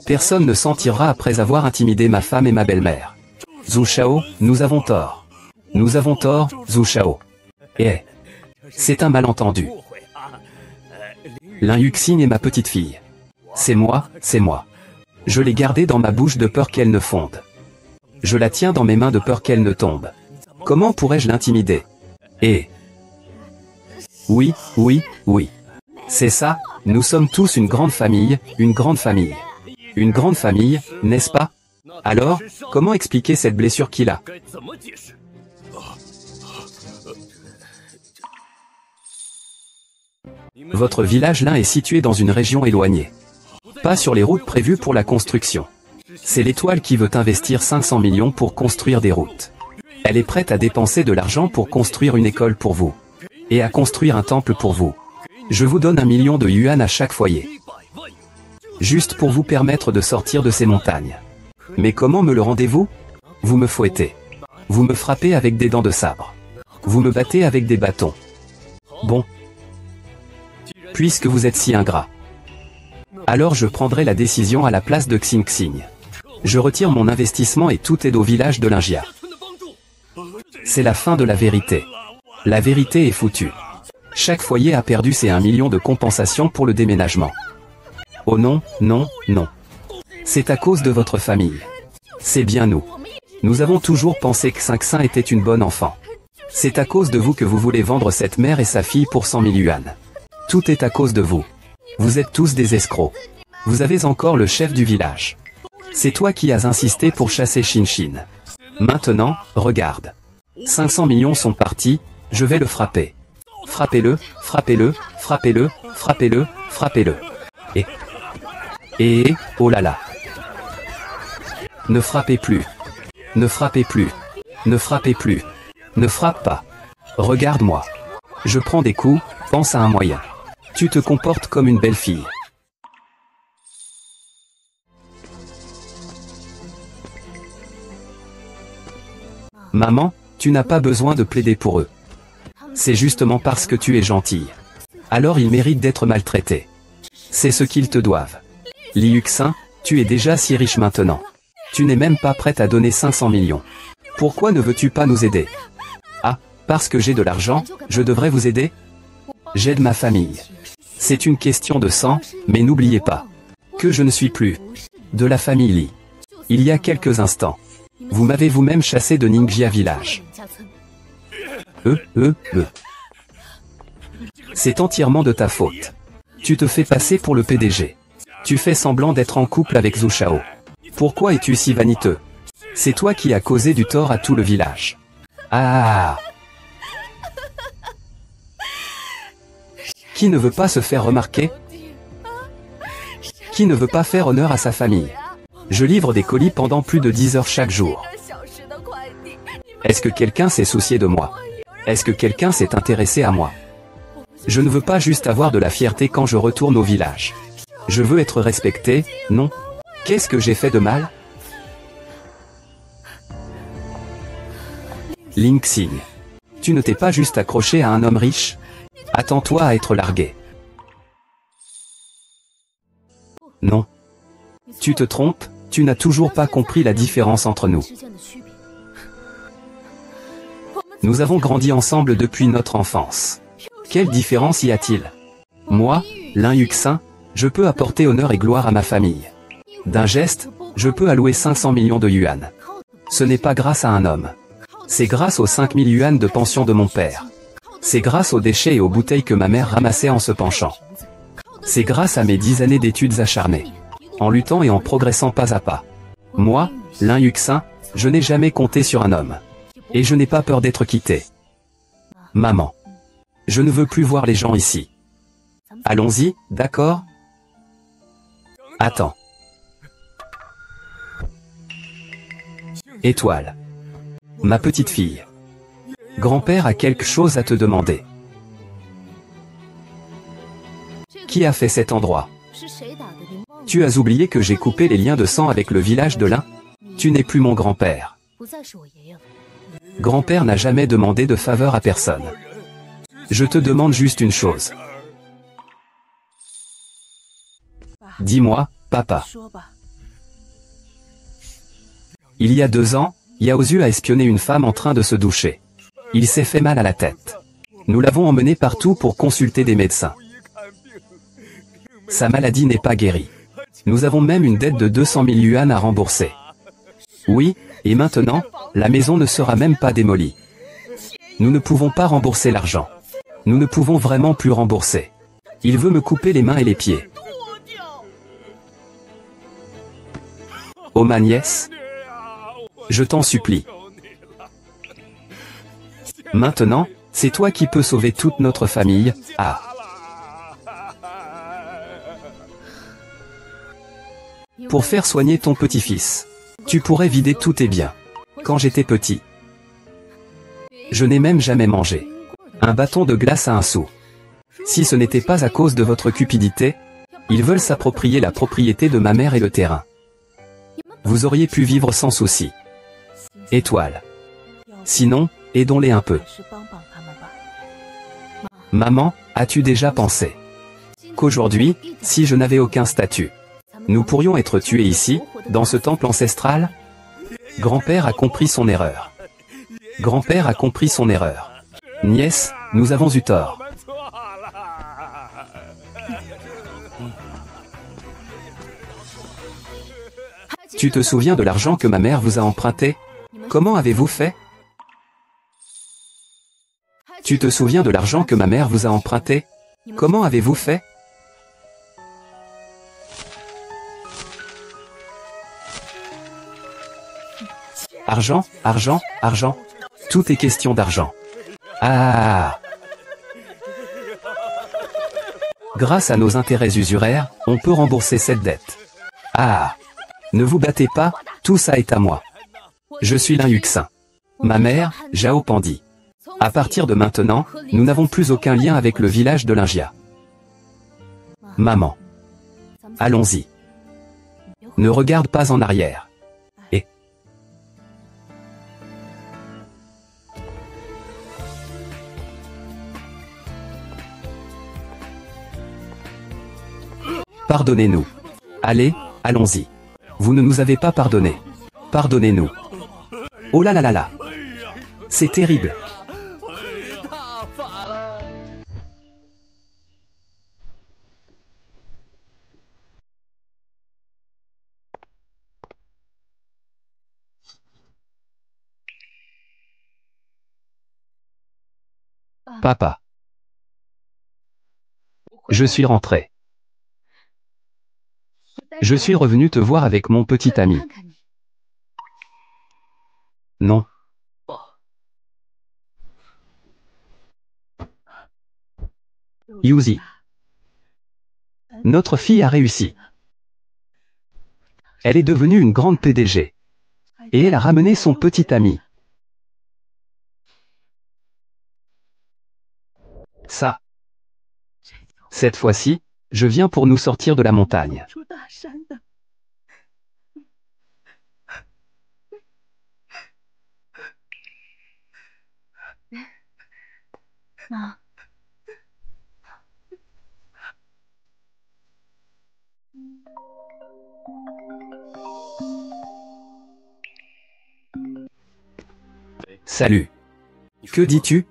Personne ne s'en tirera après avoir intimidé ma femme et ma belle-mère. Zhou Shao, nous avons tort. Nous avons tort, Zhou Shao. Eh. C'est un malentendu. Lin Yuxin est ma petite fille. C'est moi, c'est moi. Je l'ai gardée dans ma bouche de peur qu'elle ne fonde. Je la tiens dans mes mains de peur qu'elle ne tombe. Comment pourrais-je l'intimider? Eh. Oui, oui, oui. C'est ça, nous sommes tous une grande famille, une grande famille. Une grande famille, n'est-ce pas? Alors, comment expliquer cette blessure qu'il a? Votre village Lin est situé dans une région éloignée. Pas sur les routes prévues pour la construction. C'est l'étoile qui veut investir 500 millions pour construire des routes. Elle est prête à dépenser de l'argent pour construire une école pour vous. Et à construire un temple pour vous. Je vous donne 1 million de yuan à chaque foyer. Juste pour vous permettre de sortir de ces montagnes. Mais comment me le rendez-vous? Vous me fouettez. Vous me frappez avec des dents de sabre. Vous me battez avec des bâtons. Bon. Puisque vous êtes si ingrat. Alors je prendrai la décision à la place de Xing Xing. Je retire mon investissement et tout aide au village de Linjia. C'est la fin de la vérité. La vérité est foutue. Chaque foyer a perdu ses 1 million de compensation pour le déménagement. Oh non, non, non. C'est à cause de votre famille. C'est bien nous. Nous avons toujours pensé que Xingxin était une bonne enfant. C'est à cause de vous que vous voulez vendre cette mère et sa fille pour 100 000 yuan. Tout est à cause de vous. Vous êtes tous des escrocs. Vous avez encore le chef du village. C'est toi qui as insisté pour chasser Shin. Maintenant, regarde. 500 millions sont partis, je vais le frapper. Frappez-le, frappez-le, frappez-le, frappez-le, frappez-le. Et, oh là là. Ne frappez plus. Ne frappez plus. Ne frappez plus. Ne frappe pas. Regarde-moi. Je prends des coups, pense à un moyen. Tu te comportes comme une belle fille. Maman, tu n'as pas besoin de plaider pour eux. C'est justement parce que tu es gentille. Alors ils méritent d'être maltraités. C'est ce qu'ils te doivent. Li Yuxin, tu es déjà si riche maintenant. Tu n'es même pas prête à donner 500 millions. Pourquoi ne veux-tu pas nous aider? Ah, parce que j'ai de l'argent, je devrais vous aider? J'aide ma famille. C'est une question de sang, mais n'oubliez pas que je ne suis plus de la famille Li. Il y a quelques instants, vous m'avez vous-même chassé de Ningjia Village. C'est entièrement de ta faute. Tu te fais passer pour le PDG. Tu fais semblant d'être en couple avec Zhou Shao. Pourquoi es-tu si vaniteux? C'est toi qui as causé du tort à tout le village. Ah! Qui ne veut pas se faire remarquer? Qui ne veut pas faire honneur à sa famille? Je livre des colis pendant plus de 10 heures chaque jour. Est-ce que quelqu'un s'est soucié de moi? Est-ce que quelqu'un s'est intéressé à moi? Je ne veux pas juste avoir de la fierté quand je retourne au village. Je veux être respecté, non? Qu'est-ce que j'ai fait de mal? Ling Xing. Tu ne t'es pas juste accroché à un homme riche? Attends-toi à être largué. Non. Tu te trompes, tu n'as toujours pas compris la différence entre nous. Nous avons grandi ensemble depuis notre enfance. Quelle différence y a-t-il? Moi, Lin Yuxin, je peux apporter honneur et gloire à ma famille. D'un geste, je peux allouer 500 millions de yuan. Ce n'est pas grâce à un homme. C'est grâce aux 5000 yuan de pension de mon père. C'est grâce aux déchets et aux bouteilles que ma mère ramassait en se penchant. C'est grâce à mes 10 années d'études acharnées. En luttant et en progressant pas à pas. Moi, Lin Yuxin, je n'ai jamais compté sur un homme. Et je n'ai pas peur d'être quitté. Maman. Je ne veux plus voir les gens ici. Allons-y, d'accord? Attends. Étoile. Ma petite fille. Grand-père a quelque chose à te demander. Qui a fait cet endroit? Tu as oublié que j'ai coupé les liens de sang avec le village de Lin? Tu n'es plus mon grand-père. Grand-père n'a jamais demandé de faveur à personne. Je te demande juste une chose. Dis-moi, papa. Il y a 2 ans, Yaozu a espionné une femme en train de se doucher. Il s'est fait mal à la tête. Nous l'avons emmené partout pour consulter des médecins. Sa maladie n'est pas guérie. Nous avons même une dette de 200 000 yuan à rembourser. Oui, et maintenant, la maison ne sera même pas démolie. Nous ne pouvons pas rembourser l'argent. Nous ne pouvons vraiment plus rembourser. Il veut me couper les mains et les pieds. Oh ma nièce, je t'en supplie. Maintenant, c'est toi qui peux sauver toute notre famille. Ah. Pour faire soigner ton petit-fils, tu pourrais vider tous tes biens. Quand j'étais petit, je n'ai même jamais mangé un bâton de glace à 1 sou. Si ce n'était pas à cause de votre cupidité, ils veulent s'approprier la propriété de ma mère et le terrain. Vous auriez pu vivre sans souci. Étoile. Sinon, aidons-les un peu. Maman, as-tu déjà pensé qu'aujourd'hui, si je n'avais aucun statut, nous pourrions être tués ici, dans ce temple ancestral? Grand-père a compris son erreur. Grand-père a compris son erreur. Nièce, nous avons eu tort. Tu te souviens de l'argent que ma mère vous a emprunté? Comment avez-vous fait? Tu te souviens de l'argent que ma mère vous a emprunté? Comment avez-vous fait? Argent, argent, argent. Tout est question d'argent. Ah! Grâce à nos intérêts usuraires, on peut rembourser cette dette. Ah! Ne vous battez pas, tout ça est à moi. Je suis Lin Yuxin. Ma mère, Zhao Pandi. À partir de maintenant, nous n'avons plus aucun lien avec le village de Lingia. Maman. Allons-y. Ne regarde pas en arrière. Et... Pardonnez-nous. Allez, allons-y. Vous ne nous avez pas pardonné. Pardonnez-nous. Oh là là là là. C'est terrible. Papa. Je suis rentré. Je suis revenu te voir avec mon petit ami. Non. Yuzi. Notre fille a réussi. Elle est devenue une grande PDG. Et elle a ramené son petit ami. Ça. Cette fois-ci, je viens pour nous sortir de la montagne. Salut. Que dis-tu?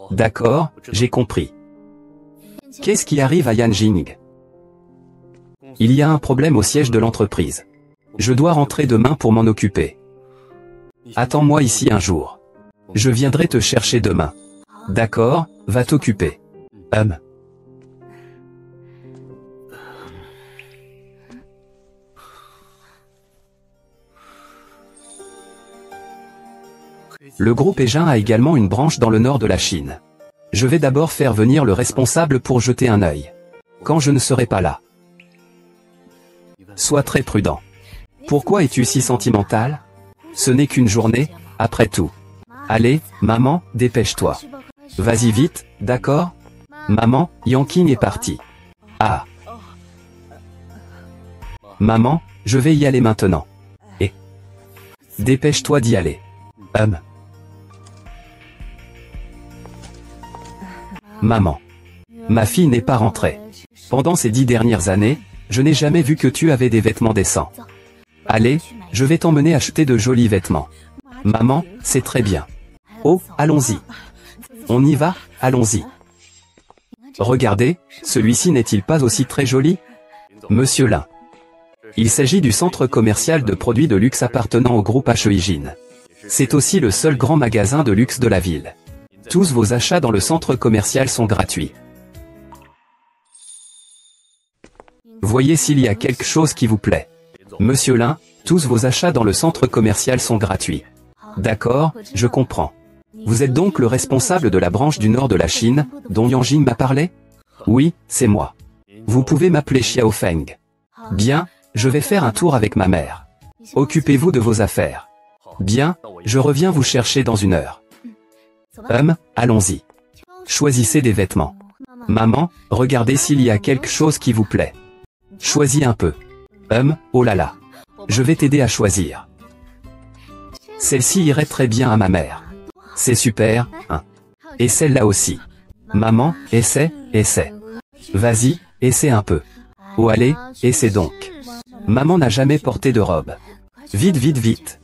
D'accord, j'ai compris. Qu'est-ce qui arrive à Yanjing? Il y a un problème au siège de l'entreprise. Je dois rentrer demain pour m'en occuper. Attends-moi ici un jour. Je viendrai te chercher demain. D'accord, va t'occuper. Le groupe Aegin a également une branche dans le nord de la Chine. Je vais d'abord faire venir le responsable pour jeter un œil. Quand je ne serai pas là. Sois très prudent. Pourquoi es-tu si sentimental? Ce n'est qu'une journée, après tout. Allez, maman, dépêche-toi. Vas-y vite, d'accord? Maman, Yanqing est parti. Ah. Maman, je vais y aller maintenant. Et... dépêche-toi d'y aller. Maman. Ma fille n'est pas rentrée. Pendant ces 10 dernières années, Je n'ai jamais vu que tu avais des vêtements décents. Allez, je vais t'emmener acheter de jolis vêtements. Maman, c'est très bien. Oh, allons-y. On y va, allons-y. Regardez, celui-ci n'est-il pas aussi très joli? Monsieur Lin. Il s'agit du centre commercial de produits de luxe appartenant au groupe Heijin. C'est aussi le seul grand magasin de luxe de la ville. Tous vos achats dans le centre commercial sont gratuits. Voyez s'il y a quelque chose qui vous plaît. Monsieur Lin, tous vos achats dans le centre commercial sont gratuits. D'accord, je comprends. Vous êtes donc le responsable de la branche du nord de la Chine, dont Yanjing m'a parlé? Oui, c'est moi. Vous pouvez m'appeler Xiao Feng. Bien, je vais faire un tour avec ma mère. Occupez-vous de vos affaires. Bien, je reviens vous chercher dans 1 heure. Allons-y. Choisissez des vêtements. Maman, regardez s'il y a quelque chose qui vous plaît. Choisis un peu. Oh là là. Je vais t'aider à choisir. Celle-ci irait très bien à ma mère. C'est super, hein. Et celle-là aussi. Maman, essaie. Vas-y, essaie un peu. Oh allez, essaie donc. Maman n'a jamais porté de robe. Vite.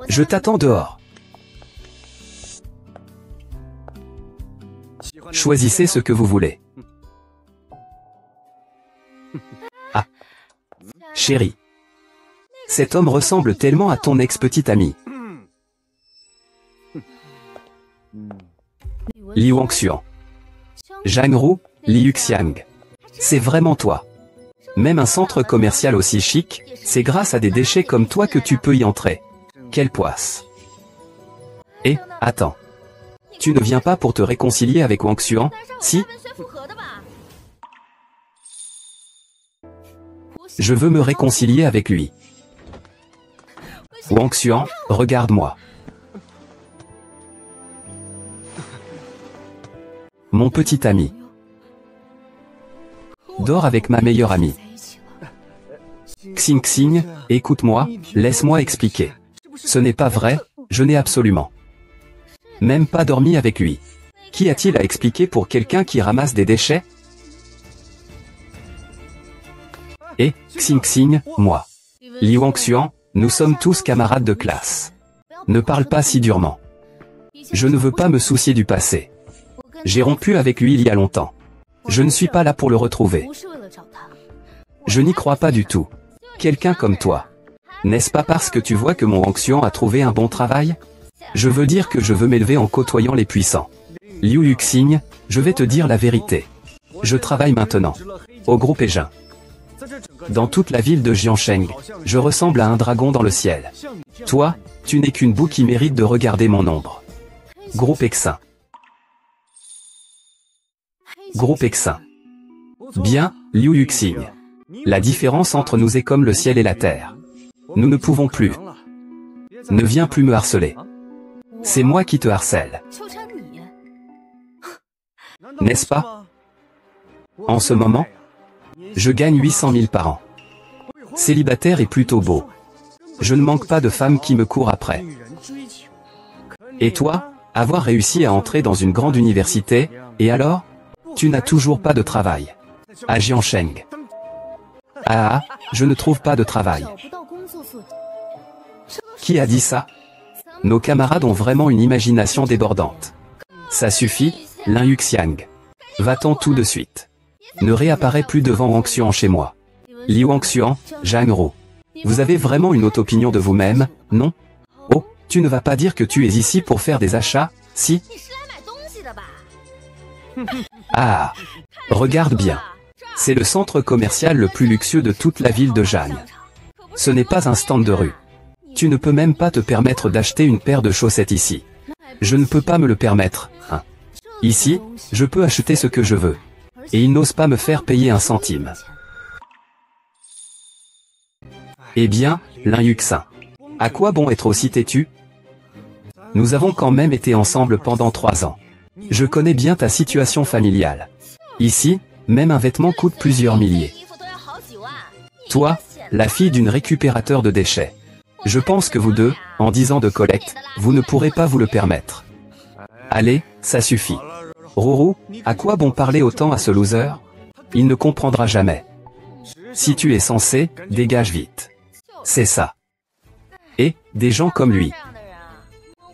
Je t'attends dehors. Choisissez ce que vous voulez. Ah. Chérie. Cet homme ressemble tellement à ton ex-petite amie. Li Wangxuan. Zhang Ru, Li Yuxiang. C'est vraiment toi. Même un centre commercial aussi chic, c'est grâce à des déchets comme toi que tu peux y entrer. Quelle poisse. Et, attends. Tu ne viens pas pour te réconcilier avec Wangxuan, si? Je veux me réconcilier avec lui. Wangxuan, regarde-moi. Mon petit ami. Dors avec ma meilleure amie. Xing, écoute-moi, laisse-moi expliquer. Ce n'est pas vrai, je n'ai absolument même pas dormi avec lui. Qu'y a-t-il à expliquer pour quelqu'un qui ramasse des déchets? Et, Xing, moi. Li Wangxuan, nous sommes tous camarades de classe. Ne parle pas si durement. Je ne veux pas me soucier du passé. J'ai rompu avec lui il y a longtemps. Je ne suis pas là pour le retrouver. Je n'y crois pas du tout. Quelqu'un comme toi. N'est-ce pas parce que tu vois que mon Wangxuan a trouvé un bon travail? Je veux dire que je veux m'élever en côtoyant les puissants. Liu Yuxing, je vais te dire la vérité. Je travaille maintenant au groupe Heijin. Dans toute la ville de Jiansheng, je ressemble à un dragon dans le ciel. Toi, tu n'es qu'une boue qui mérite de regarder mon ombre. Groupe Exin. Groupe Exin. Bien, Liu Yuxing. La différence entre nous est comme le ciel et la terre. Nous ne pouvons plus. Ne viens plus me harceler. C'est moi qui te harcèle. N'est-ce pas? En ce moment, je gagne 800 000 par an. Célibataire et plutôt beau. Je ne manque pas de femmes qui me courent après. Et toi, avoir réussi à entrer dans une grande université, et alors? Tu n'as toujours pas de travail. À Jiansheng. Ah, je ne trouve pas de travail. Qui a dit ça? Nos camarades ont vraiment une imagination débordante. Ça suffit, Lin Yuxiang. Va-t'en tout de suite. Ne réapparais plus devant Wangxuan chez moi. Li Wangxuan, Zhang Ru. Vous avez vraiment une haute opinion de vous-même, non? Oh, tu ne vas pas dire que tu es ici pour faire des achats, si? Ah, regarde bien. C'est le centre commercial le plus luxueux de toute la ville de Jian. Ce n'est pas un stand de rue. Tu ne peux même pas te permettre d'acheter une paire de chaussettes ici. Je ne peux pas me le permettre, hein. Ici, je peux acheter ce que je veux. Et ils n'osent pas me faire payer 1 centime. Eh bien, Lin Yuxin. À quoi bon être aussi têtu? Nous avons quand même été ensemble pendant 3 ans. Je connais bien ta situation familiale. Ici, même un vêtement coûte plusieurs milliers. Toi, la fille d'une récupérateur de déchets. Je pense que vous deux, en 10 ans de collecte, vous ne pourrez pas vous le permettre. Allez, ça suffit. Ruru, à quoi bon parler autant à ce loser? Il ne comprendra jamais. Si tu es censé, dégage vite. C'est ça. Et, des gens comme lui.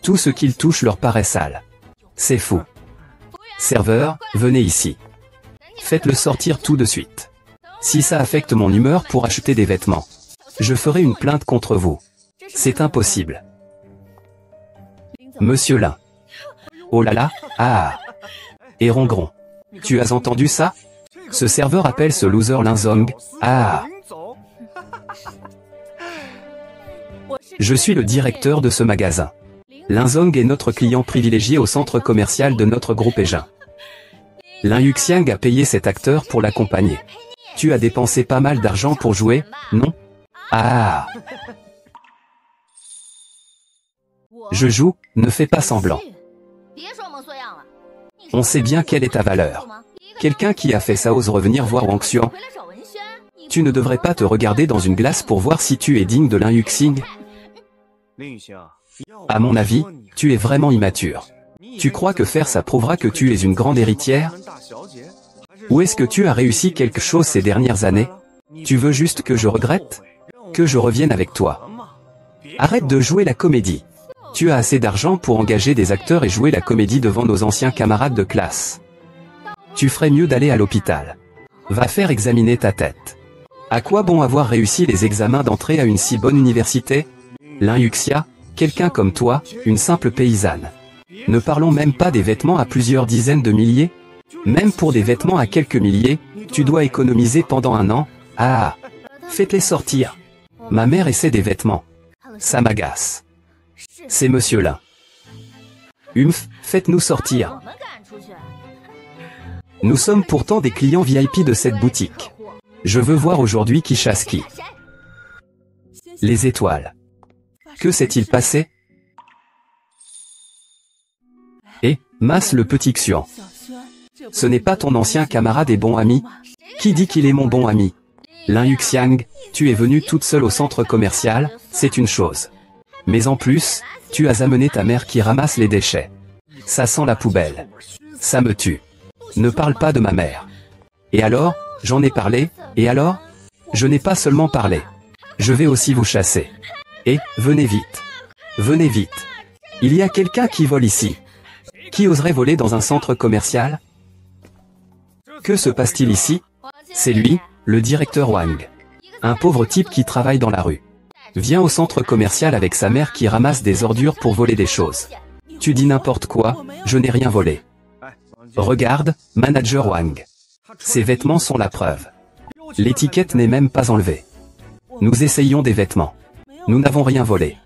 Tout ce qu'ils touchent leur paraît sale. C'est fou. Serveur, venez ici. Faites-le sortir tout de suite. Si ça affecte mon humeur pour acheter des vêtements, je ferai une plainte contre vous. C'est impossible. Monsieur Lin. Oh là là, ah. Et Rongron. Tu as entendu ça? Ce serveur appelle ce loser Lin Zong, ah. Je suis le directeur de ce magasin. Lin Zong est notre client privilégié au centre commercial de notre groupe Egin. Lin Yuxiang a payé cet acteur pour l'accompagner. Tu as dépensé pas mal d'argent pour jouer, non? Ah. Je joue, ne fais pas semblant. On sait bien quelle est ta valeur. Quelqu'un qui a fait ça ose revenir voir Wang Xuan. Tu ne devrais pas te regarder dans une glace pour voir si tu es digne de Lin Yuxing. À mon avis, tu es vraiment immature. Tu crois que faire ça prouvera que tu es une grande héritière? Ou est-ce que tu as réussi quelque chose ces dernières années? Tu veux juste que je regrette? Que je revienne avec toi? Arrête de jouer la comédie. Tu as assez d'argent pour engager des acteurs et jouer la comédie devant nos anciens camarades de classe. Tu ferais mieux d'aller à l'hôpital. Va faire examiner ta tête. À quoi bon avoir réussi les examens d'entrée à une si bonne université? Lin Yuxia, quelqu'un comme toi, une simple paysanne. Ne parlons même pas des vêtements à plusieurs dizaines de milliers. Même pour des vêtements à quelques milliers, tu dois économiser pendant un an. Ah, faites-les sortir. Ma mère essaie des vêtements. Ça m'agace. C'est monsieur Lin. Faites-nous sortir. Nous sommes pourtant des clients VIP de cette boutique. Je veux voir aujourd'hui qui chasse qui. Les étoiles. Que s'est-il passé? Et, Mas le petit Xuan. Ce n'est pas ton ancien camarade et bon ami? Qui dit qu'il est mon bon ami? Lin Yuxiang, tu es venue toute seule au centre commercial, c'est une chose. Mais en plus, tu as amené ta mère qui ramasse les déchets. Ça sent la poubelle. Ça me tue. Ne parle pas de ma mère. Et alors, j'en ai parlé, et alors? Je n'ai pas seulement parlé. Je vais aussi vous chasser. Et, venez vite. Venez vite. Il y a quelqu'un qui vole ici. Qui oserait voler dans un centre commercial? Que se passe-t-il ici? C'est lui, le directeur Wang. Un pauvre type qui travaille dans la rue. Vient au centre commercial avec sa mère qui ramasse des ordures pour voler des choses. Tu dis n'importe quoi, je n'ai rien volé. Regarde, manager Wang. Ces vêtements sont la preuve. L'étiquette n'est même pas enlevée. Nous essayons des vêtements. Nous n'avons rien volé.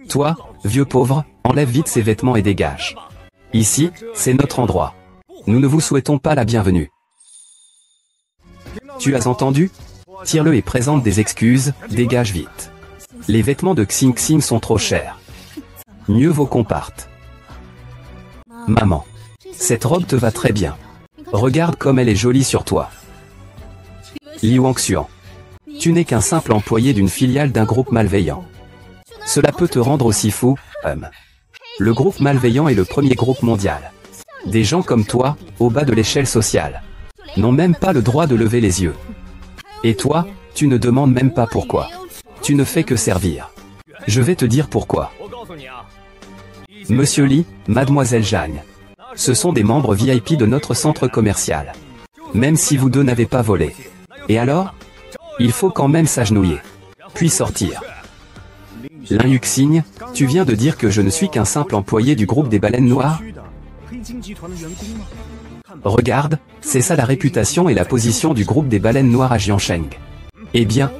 Toi, vieux pauvre, enlève vite ces vêtements et dégage. Ici, c'est notre endroit. Nous ne vous souhaitons pas la bienvenue. Tu as entendu? Tire-le et présente des excuses, dégage vite. Les vêtements de Xing Xing sont trop chers. Mieux vaut qu'on parte. Maman. Cette robe te va très bien. Regarde comme elle est jolie sur toi. Li Wangxuan. Tu n'es qu'un simple employé d'une filiale d'un groupe malveillant. Cela peut te rendre aussi fou, Le groupe malveillant est le premier groupe mondial. Des gens comme toi, au bas de l'échelle sociale, n'ont même pas le droit de lever les yeux. Et toi, tu ne demandes même pas pourquoi. Tu ne fais que servir. Je vais te dire pourquoi. Monsieur Li, Mademoiselle Jeanne. Ce sont des membres VIP de notre centre commercial. Même si vous deux n'avez pas volé. Et alors? Il faut quand même s'agenouiller. Puis sortir. Lin Yuxing, tu viens de dire que je ne suis qu'un simple employé du groupe des baleines noires? Regarde, c'est ça la réputation et la position du groupe des baleines noires à Jiansheng. Eh bien,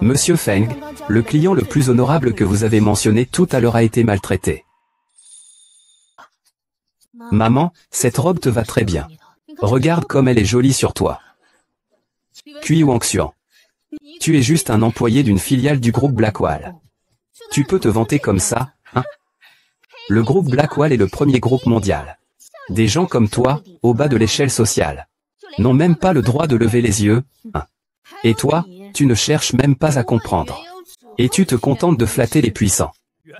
Monsieur Feng, le client le plus honorable que vous avez mentionné tout à l'heure a été maltraité. Maman, cette robe te va très bien. Regarde comme elle est jolie sur toi. Cui Wangxuan. Tu es juste un employé d'une filiale du groupe Blackwall. Tu peux te vanter comme ça, hein? Le groupe Blackwall est le premier groupe mondial. Des gens comme toi, au bas de l'échelle sociale, n'ont même pas le droit de lever les yeux, hein? Et toi, tu ne cherches même pas à comprendre. Et tu te contentes de flatter les puissants.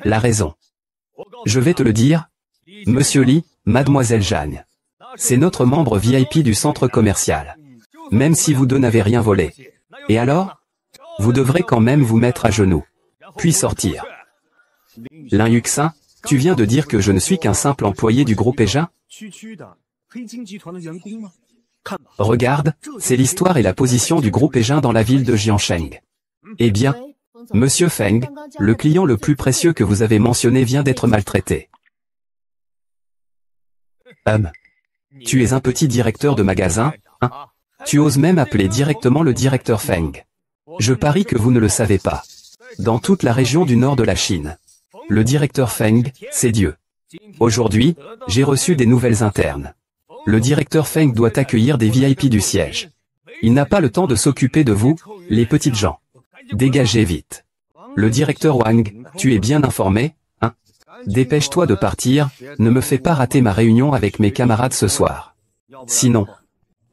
La raison. Je vais te le dire. Monsieur Li, Mademoiselle Jeanne. C'est notre membre VIP du centre commercial. Même si vous deux n'avez rien volé. Et alors? Vous devrez quand même vous mettre à genoux. Puis sortir. Lin Yuxin, tu viens de dire que je ne suis qu'un simple employé du groupe Eja? Regarde, c'est l'histoire et la position du groupe Eja dans la ville de Jiansheng. Eh bien, Monsieur Feng, le client le plus précieux que vous avez mentionné vient d'être maltraité. Tu es un petit directeur de magasin, hein? Tu oses même appeler directement le directeur Feng. Je parie que vous ne le savez pas. Dans toute la région du nord de la Chine, le directeur Feng, c'est Dieu. Aujourd'hui, j'ai reçu des nouvelles internes. Le directeur Feng doit accueillir des VIP du siège. Il n'a pas le temps de s'occuper de vous, les petites gens. Dégagez vite. Le directeur Wang, tu es bien informé, hein? Dépêche-toi de partir, ne me fais pas rater ma réunion avec mes camarades ce soir. Sinon,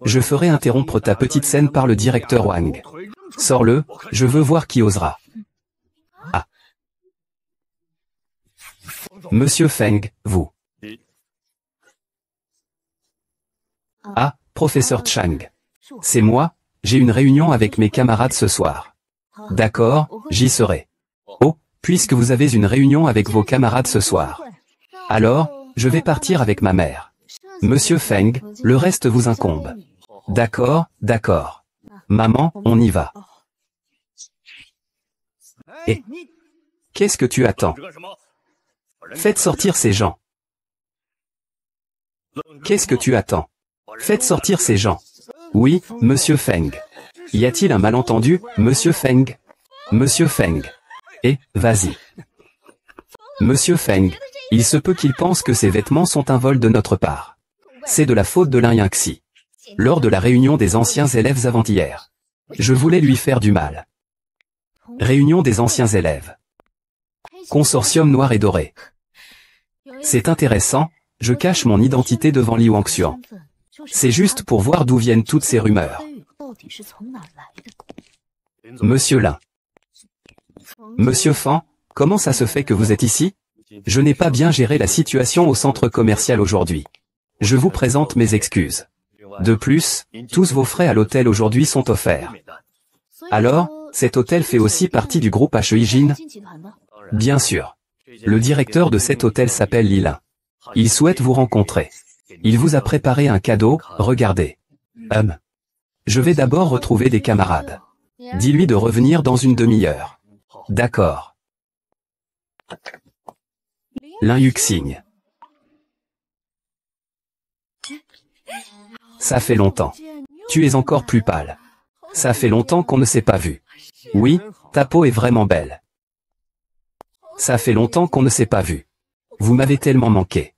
je ferai interrompre ta petite scène par le directeur Wang. Sors-le, je veux voir qui osera. Ah. Monsieur Feng, vous. Ah, professeur Chang. C'est moi, j'ai une réunion avec mes camarades ce soir. D'accord, j'y serai. Oh, puisque vous avez une réunion avec vos camarades ce soir. Alors, je vais partir avec ma mère. Monsieur Feng, le reste vous incombe. D'accord, d'accord. Maman, on y va. Et qu'est-ce que tu attends? Faites sortir ces gens. Qu'est-ce que tu attends? Faites sortir ces gens. Oui, Monsieur Feng. Y a-t-il un malentendu, Monsieur Feng? Monsieur Feng. Eh, vas-y. Monsieur Feng, il se peut qu'il pense que ces vêtements sont un vol de notre part. C'est de la faute de Lin Yingxi. Lors de la réunion des anciens élèves avant-hier, je voulais lui faire du mal. Réunion des anciens élèves. Consortium noir et doré. C'est intéressant, je cache mon identité devant Li Wangxuan. C'est juste pour voir d'où viennent toutes ces rumeurs. Monsieur Lin. Monsieur Fan, comment ça se fait que vous êtes ici? Je n'ai pas bien géré la situation au centre commercial aujourd'hui. Je vous présente mes excuses. De plus, tous vos frais à l'hôtel aujourd'hui sont offerts. Alors, cet hôtel fait aussi partie du groupe Heijin? Bien sûr. Le directeur de cet hôtel s'appelle Li Lin. Il souhaite vous rencontrer. Il vous a préparé un cadeau, regardez. Je vais d'abord retrouver des camarades. Dis-lui de revenir dans une demi-heure. D'accord. Lin Yuxing. Ça fait longtemps. Tu es encore plus pâle. Ça fait longtemps qu'on ne s'est pas vu. Oui, ta peau est vraiment belle. Ça fait longtemps qu'on ne s'est pas vu. Vous m'avez tellement manqué.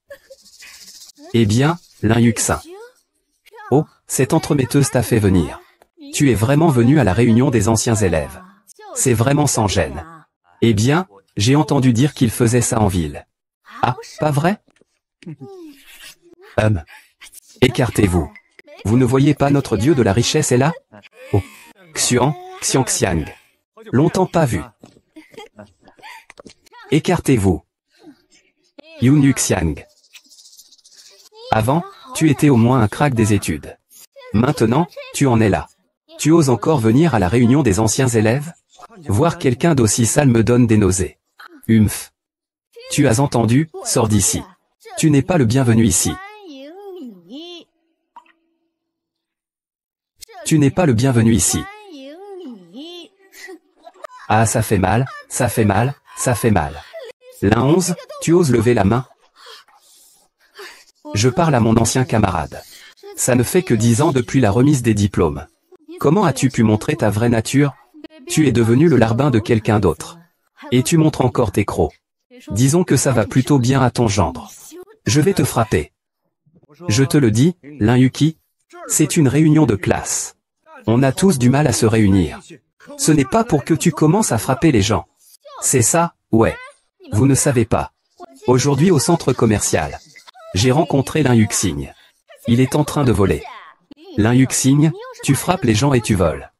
Eh bien, Lin Yuxin. Oh, cette entremetteuse t'a fait venir. Tu es vraiment venu à la réunion des anciens élèves. C'est vraiment sans gêne. Eh bien, j'ai entendu dire qu'il faisait ça en ville. Ah, pas vrai? Écartez-vous. Vous ne voyez pas notre dieu de la richesse est là? Oh. Xuan, Xiangxiang. Longtemps pas vu. Écartez-vous. Yun Yuxiang. Avant, tu étais au moins un crack des études. Maintenant, tu en es là. Tu oses encore venir à la réunion des anciens élèves? Voir quelqu'un d'aussi sale me donne des nausées. Humph. Tu as entendu, sors d'ici. Tu n'es pas le bienvenu ici. Tu n'es pas le bienvenu ici. Ah, ça fait mal, ça fait mal, ça fait mal. Lin 11, tu oses lever la main? Je parle à mon ancien camarade. Ça ne fait que 10 ans depuis la remise des diplômes. Comment as-tu pu montrer ta vraie nature? Tu es devenu le larbin de quelqu'un d'autre. Et tu montres encore tes crocs. Disons que ça va plutôt bien à ton gendre. Je vais te frapper. Je te le dis, Lin Yuki, c'est une réunion de classe. On a tous du mal à se réunir. Ce n'est pas pour que tu commences à frapper les gens. C'est ça, ouais. Vous ne savez pas. Aujourd'hui au centre commercial, j'ai rencontré Lin Yuxing. Il est en train de voler. Lin Yuxing, tu frappes les gens et tu voles.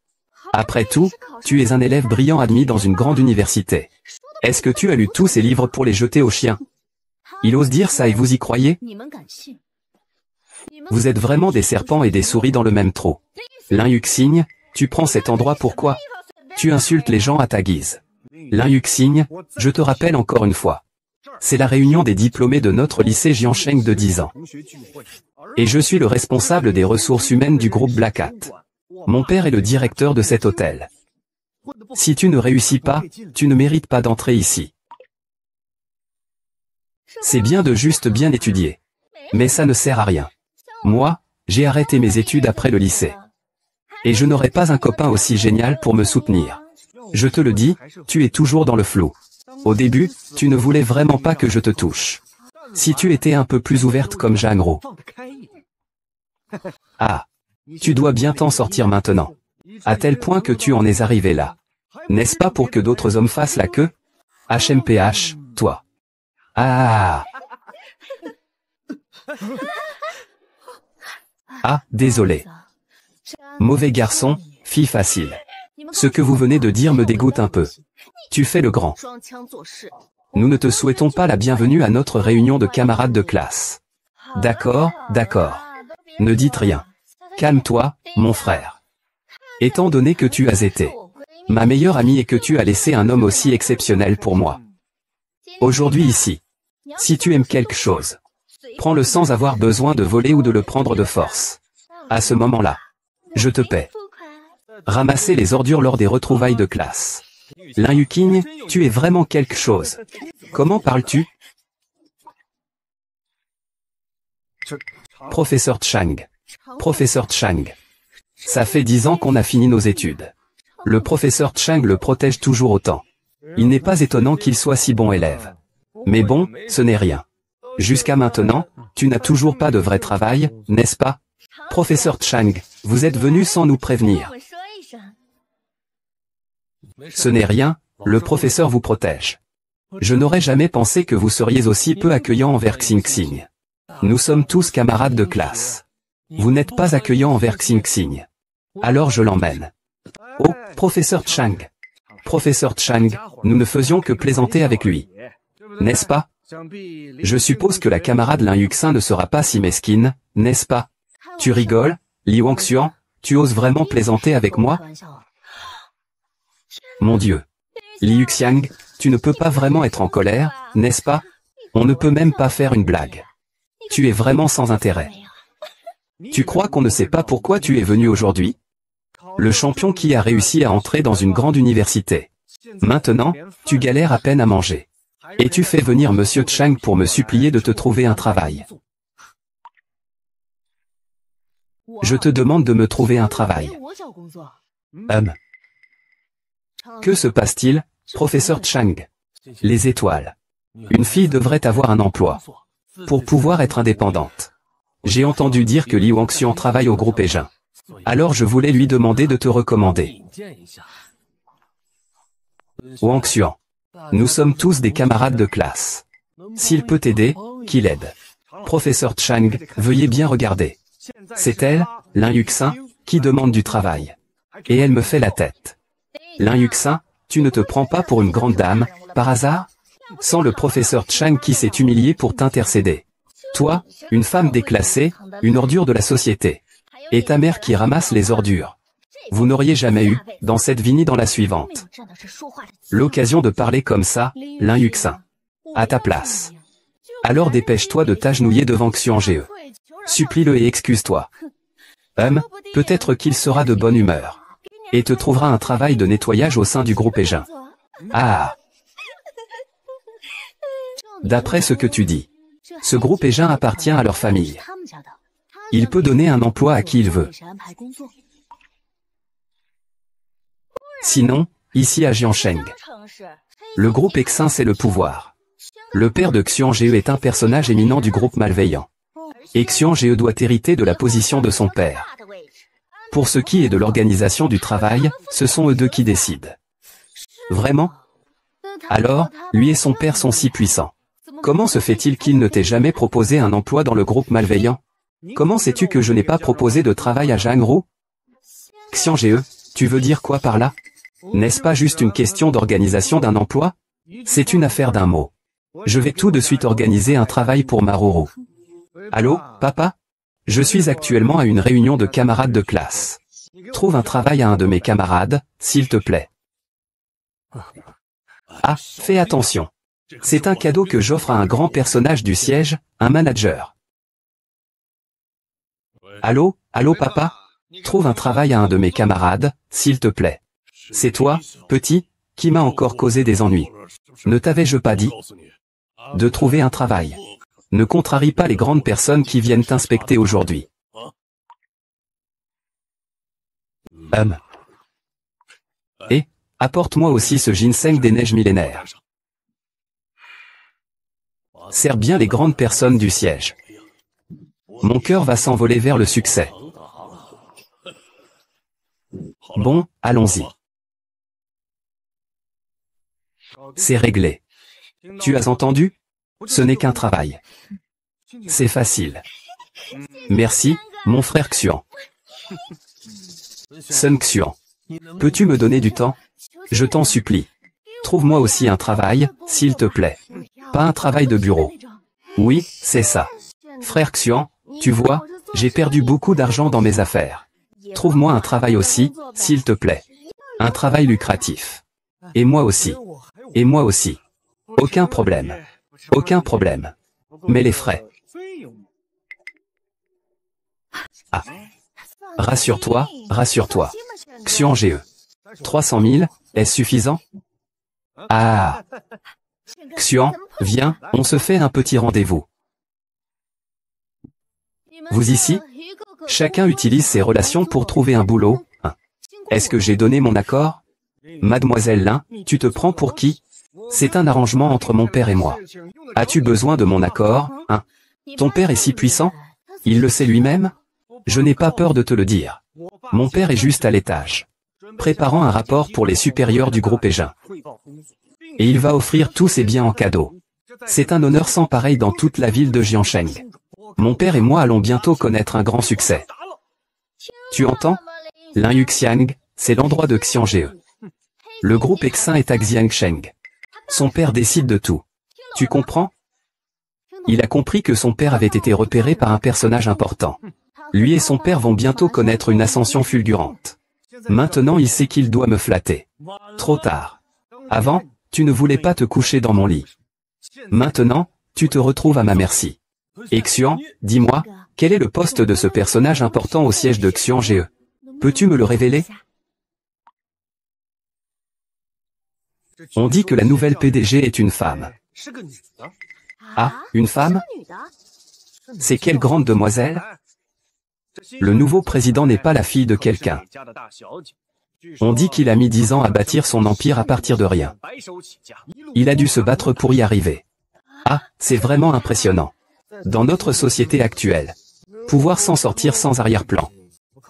Après tout, tu es un élève brillant admis dans une grande université. Est-ce que tu as lu tous ces livres pour les jeter aux chiens? Il ose dire ça et vous y croyez? Vous êtes vraiment des serpents et des souris dans le même trou. Lin Yuxing, tu prends cet endroit pourquoi? Tu insultes les gens à ta guise. Lin Yuxing, je te rappelle encore une fois. C'est la réunion des diplômés de notre lycée Jiansheng de 10 ans. Et je suis le responsable des ressources humaines du groupe Black Hat. Mon père est le directeur de cet hôtel. Si tu ne réussis pas, tu ne mérites pas d'entrer ici. C'est bien de juste bien étudier. Mais ça ne sert à rien. Moi, j'ai arrêté mes études après le lycée. Et je n'aurai pas un copain aussi génial pour me soutenir. Je te le dis, tu es toujours dans le flou. Au début, tu ne voulais vraiment pas que je te touche. Si tu étais un peu plus ouverte comme Zhang Ro. Ah, tu dois bien t'en sortir maintenant. À tel point que tu en es arrivé là. N'est-ce pas pour que d'autres hommes fassent la queue? HMPH, toi. Ah. Ah, désolé. Mauvais garçon, fille facile. Ce que vous venez de dire me dégoûte un peu. Tu fais le grand. Nous ne te souhaitons pas la bienvenue à notre réunion de camarades de classe. D'accord, d'accord. Ne dites rien. Calme-toi, mon frère. Étant donné que tu as été ma meilleure amie et que tu as laissé un homme aussi exceptionnel pour moi. Aujourd'hui ici, si tu aimes quelque chose, prends-le sans avoir besoin de voler ou de le prendre de force. À ce moment-là, je te paie. Ramasser les ordures lors des retrouvailles de classe. Lin Yuqing, tu es vraiment quelque chose. Comment parles-tu? Professeur Chang. Professeur Chang. Ça fait 10 ans qu'on a fini nos études. Le professeur Chang le protège toujours autant. Il n'est pas étonnant qu'il soit si bon élève. Mais bon, ce n'est rien. Jusqu'à maintenant, tu n'as toujours pas de vrai travail, n'est-ce pas? Professeur Chang, vous êtes venu sans nous prévenir. Ce n'est rien, le professeur vous protège. Je n'aurais jamais pensé que vous seriez aussi peu accueillant envers Xing Xing. Nous sommes tous camarades de classe. Vous n'êtes pas accueillant envers Xing Xing. Alors je l'emmène. Oh, professeur Chang. Professeur Chang, nous ne faisions que plaisanter avec lui. N'est-ce pas? Je suppose que la camarade Lin Yuxing ne sera pas si mesquine, n'est-ce pas? Tu rigoles, Li Wangxian, tu oses vraiment plaisanter avec moi? Mon Dieu. Li Yuxiang, tu ne peux pas vraiment être en colère, n'est-ce pas? On ne peut même pas faire une blague. Tu es vraiment sans intérêt. Tu crois qu'on ne sait pas pourquoi tu es venu aujourd'hui? Le champion qui a réussi à entrer dans une grande université. Maintenant, tu galères à peine à manger. Et tu fais venir Monsieur Chang pour me supplier de te trouver un travail. Je te demande de me trouver un travail. Que se passe-t-il, professeur Chang? Les étoiles. Une fille devrait avoir un emploi. Pour pouvoir être indépendante. J'ai entendu dire que Li Wangxian travaille au groupe Eijin. Alors je voulais lui demander de te recommander. Wangxian. Nous sommes tous des camarades de classe. S'il peut t'aider, qu'il aide. Professeur Chang, veuillez bien regarder. C'est elle, Lin Yuxing, qui demande du travail. Et elle me fait la tête. Lin Yuxing, tu ne te prends pas pour une grande dame, par hasard? Sans le professeur Chang qui s'est humilié pour t'intercéder. Toi, une femme déclassée, une ordure de la société. Et ta mère qui ramasse les ordures. Vous n'auriez jamais eu, dans cette vie ni dans la suivante, l'occasion de parler comme ça, Lin Yuxing. À ta place. Alors dépêche-toi de t'agenouiller devant Xiange. Supplie-le et excuse-toi. Peut-être qu'il sera de bonne humeur. Et te trouvera un travail de nettoyage au sein du groupe Eijin. Ah! D'après ce que tu dis, ce groupe Eijin appartient à leur famille. Il peut donner un emploi à qui il veut. Sinon, ici à Jiansheng, le groupe Exin c'est le pouvoir. Le père de Xiange est un personnage éminent du groupe malveillant. Et Xiange doit hériter de la position de son père. Pour ce qui est de l'organisation du travail, ce sont eux deux qui décident. Vraiment? Alors, lui et son père sont si puissants. Comment se fait-il qu'il ne t'ait jamais proposé un emploi dans le groupe malveillant? Comment sais-tu que je n'ai pas proposé de travail à Zhang Ro? Xiange, tu veux dire quoi par là? N'est-ce pas juste une question d'organisation d'un emploi? C'est une affaire d'un mot. Je vais tout de suite organiser un travail pour Maruru. Allô, papa? Je suis actuellement à une réunion de camarades de classe. Trouve un travail à un de mes camarades, s'il te plaît. Ah, fais attention. C'est un cadeau que j'offre à un grand personnage du siège, un manager. Allô, allô papa? Trouve un travail à un de mes camarades, s'il te plaît. C'est toi, petit, qui m'a encore causé des ennuis. Ne t'avais-je pas dit de trouver un travail? Ne contrarie pas les grandes personnes qui viennent t'inspecter aujourd'hui. Et, apporte-moi aussi ce ginseng des neiges millénaires. Serre bien les grandes personnes du siège. Mon cœur va s'envoler vers le succès. Bon, allons-y. C'est réglé. Tu as entendu? Ce n'est qu'un travail. C'est facile. Merci, mon frère Xuan. Sun Xuan. Peux-tu me donner du temps? Je t'en supplie. Trouve-moi aussi un travail, s'il te plaît. Pas un travail de bureau. Oui, c'est ça. Frère Xuan, tu vois, j'ai perdu beaucoup d'argent dans mes affaires. Trouve-moi un travail aussi, s'il te plaît. Un travail lucratif. Et moi aussi. Et moi aussi. Aucun problème. Aucun problème. Mais les frais. Ah. Rassure-toi, rassure-toi. Xuan GE. 300 000, est-ce suffisant? Ah. Xuan, viens, on se fait un petit rendez-vous. Vous ici? Chacun utilise ses relations pour trouver un boulot. Est-ce que j'ai donné mon accord? Mademoiselle Lin, tu te prends pour qui? C'est un arrangement entre mon père et moi. As-tu besoin de mon accord, hein? Ton père est si puissant? Il le sait lui-même? Je n'ai pas peur de te le dire. Mon père est juste à l'étage, préparant un rapport pour les supérieurs du groupe Egin. Et il va offrir tous ses biens en cadeau. C'est un honneur sans pareil dans toute la ville de Jiansheng. Mon père et moi allons bientôt connaître un grand succès. Tu entends? Lin Yuxiang, c'est l'endroit de Xiangge. Le groupe Exin est à Xiangsheng. Son père décide de tout. Tu comprends? Il a compris que son père avait été repéré par un personnage important. Lui et son père vont bientôt connaître une ascension fulgurante. Maintenant il sait qu'il doit me flatter. Trop tard. Avant, tu ne voulais pas te coucher dans mon lit. Maintenant, tu te retrouves à ma merci. Et Xuan, dis-moi, quel est le poste de ce personnage important au siège de Xiangge? Peux-tu me le révéler? On dit que la nouvelle PDG est une femme. Ah, une femme? C'est quelle grande demoiselle? Le nouveau président n'est pas la fille de quelqu'un. On dit qu'il a mis 10 ans à bâtir son empire à partir de rien. Il a dû se battre pour y arriver. Ah, c'est vraiment impressionnant. Dans notre société actuelle, pouvoir s'en sortir sans arrière-plan,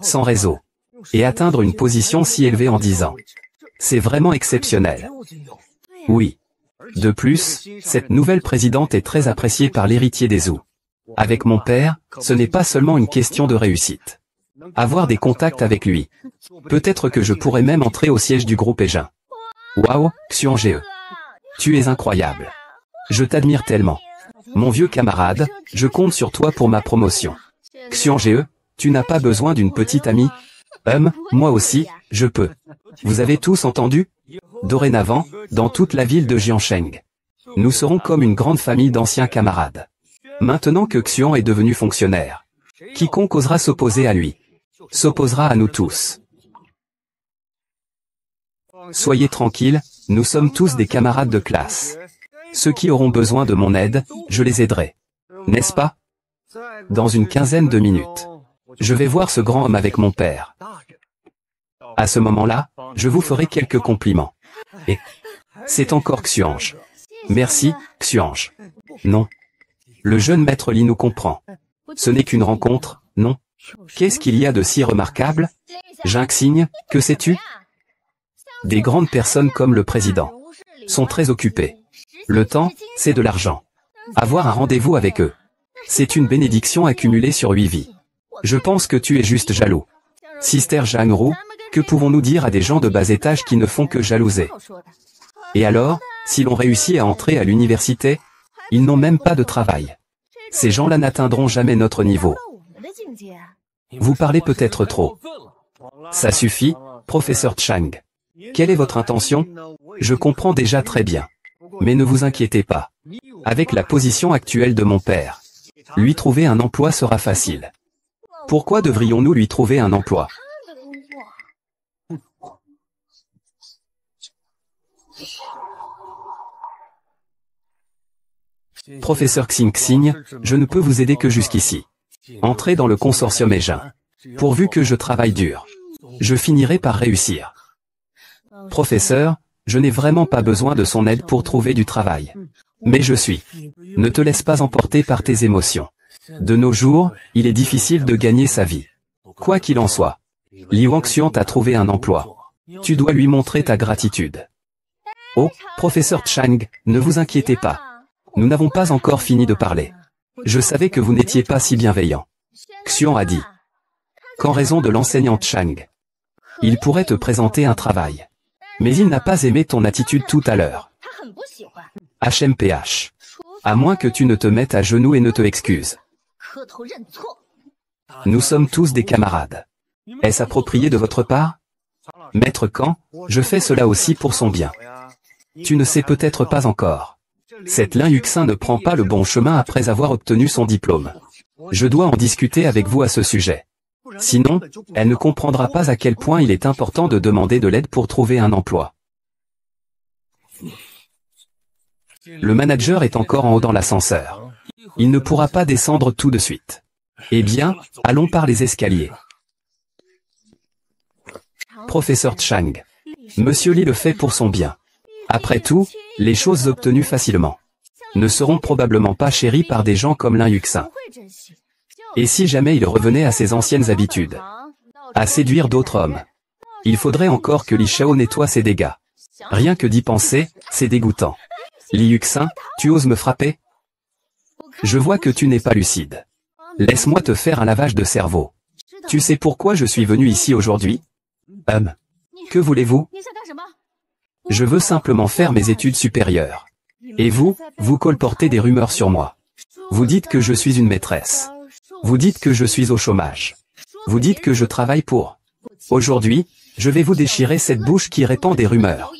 sans réseau, et atteindre une position si élevée en 10 ans. C'est vraiment exceptionnel. Oui. De plus, cette nouvelle présidente est très appréciée par l'héritier des Zhou. Avec mon père, ce n'est pas seulement une question de réussite. Avoir des contacts avec lui. Peut-être que je pourrais même entrer au siège du groupe Egin. Waouh, Xiangge. Tu es incroyable. Je t'admire tellement. Mon vieux camarade, je compte sur toi pour ma promotion. Xiangge, tu n'as pas besoin d'une petite amie? Moi aussi, je peux. Vous avez tous entendu? Dorénavant, dans toute la ville de Jiansheng, nous serons comme une grande famille d'anciens camarades. Maintenant que Xuan est devenu fonctionnaire, quiconque osera s'opposer à lui, s'opposera à nous tous. Soyez tranquilles, nous sommes tous des camarades de classe. Ceux qui auront besoin de mon aide, je les aiderai. N'est-ce pas? Dans une quinzaine de minutes, je vais voir ce grand homme avec mon père. À ce moment-là, je vous ferai quelques compliments. Et c'est encore Xuange. Merci, Xuange. Non. Le jeune maître Li nous comprend. Ce n'est qu'une rencontre, non? Qu'est-ce qu'il y a de si remarquable? Jinxigne, que sais-tu? Des grandes personnes comme le président sont très occupées. Le temps, c'est de l'argent. Avoir un rendez-vous avec eux, c'est une bénédiction accumulée sur 8 vies. Je pense que tu es juste jaloux. Sister Zhang Ru, que pouvons-nous dire à des gens de bas étage qui ne font que jalouser? Et alors, si l'on réussit à entrer à l'université, ils n'ont même pas de travail. Ces gens-là n'atteindront jamais notre niveau. Vous parlez peut-être trop. Ça suffit, professeur Chang. Quelle est votre intention? Je comprends déjà très bien. Mais ne vous inquiétez pas. Avec la position actuelle de mon père, lui trouver un emploi sera facile. Pourquoi devrions-nous lui trouver un emploi? Professeur Xing Xing, je ne peux vous aider que jusqu'ici. Entrez dans le consortium Aegin. Pourvu que je travaille dur, je finirai par réussir. Professeur, je n'ai vraiment pas besoin de son aide pour trouver du travail. Mais je suis. Ne te laisse pas emporter par tes émotions. De nos jours, il est difficile de gagner sa vie. Quoi qu'il en soit, Li Wangxian t'a trouvé un emploi. Tu dois lui montrer ta gratitude. Oh, professeur Chang, ne vous inquiétez pas. Nous n'avons pas encore fini de parler. Je savais que vous n'étiez pas si bienveillant. Xian a dit. Qu'en raison de l'enseignant Chang, il pourrait te présenter un travail. Mais il n'a pas aimé ton attitude tout à l'heure. HMPH. À moins que tu ne te mettes à genoux et ne te excuses. Nous sommes tous des camarades. Est-ce approprié de votre part? Maître Kan, je fais cela aussi pour son bien. Tu ne sais peut-être pas encore. Cette Lin Yuxin ne prend pas le bon chemin après avoir obtenu son diplôme. Je dois en discuter avec vous à ce sujet. Sinon, elle ne comprendra pas à quel point il est important de demander de l'aide pour trouver un emploi. Le manager est encore en haut dans l'ascenseur. Il ne pourra pas descendre tout de suite. Eh bien, allons par les escaliers. Professeur Chang. Monsieur Li le fait pour son bien. Après tout, les choses obtenues facilement ne seront probablement pas chéries par des gens comme Lin Yuxin. Et si jamais il revenait à ses anciennes habitudes, à séduire d'autres hommes, il faudrait encore que Li Shao nettoie ses dégâts. Rien que d'y penser, c'est dégoûtant. Li Yuxin, tu oses me frapper? Je vois que tu n'es pas lucide. Laisse-moi te faire un lavage de cerveau. Tu sais pourquoi je suis venu ici aujourd'hui? Que voulez-vous? Je veux simplement faire mes études supérieures. Et vous, vous colportez des rumeurs sur moi. Vous dites que je suis une maîtresse. Vous dites que je suis au chômage. Vous dites que je travaille pour. Aujourd'hui, je vais vous déchirer cette bouche qui répand des rumeurs.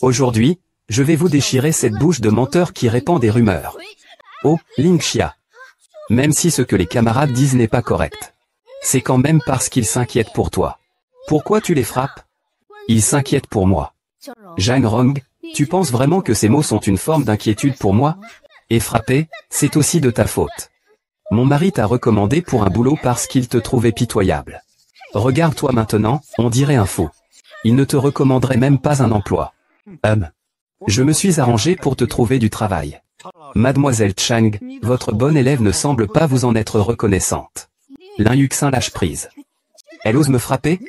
Aujourd'hui, je vais vous déchirer cette bouche de menteur qui répand des rumeurs. Oh, Ling Xia. Même si ce que les camarades disent n'est pas correct, c'est quand même parce qu'ils s'inquiètent pour toi. Pourquoi tu les frappes? Ils s'inquiètent pour moi. Zhang Rong, tu penses vraiment que ces mots sont une forme d'inquiétude pour moi? Et frapper, c'est aussi de ta faute. Mon mari t'a recommandé pour un boulot parce qu'il te trouvait pitoyable. Regarde-toi maintenant, on dirait un fou. Il ne te recommanderait même pas un emploi. Je me suis arrangé pour te trouver du travail. Mademoiselle Chang, votre bonne élève ne semble pas vous en être reconnaissante. Lin Yuxin lâche prise. Elle ose me frapper?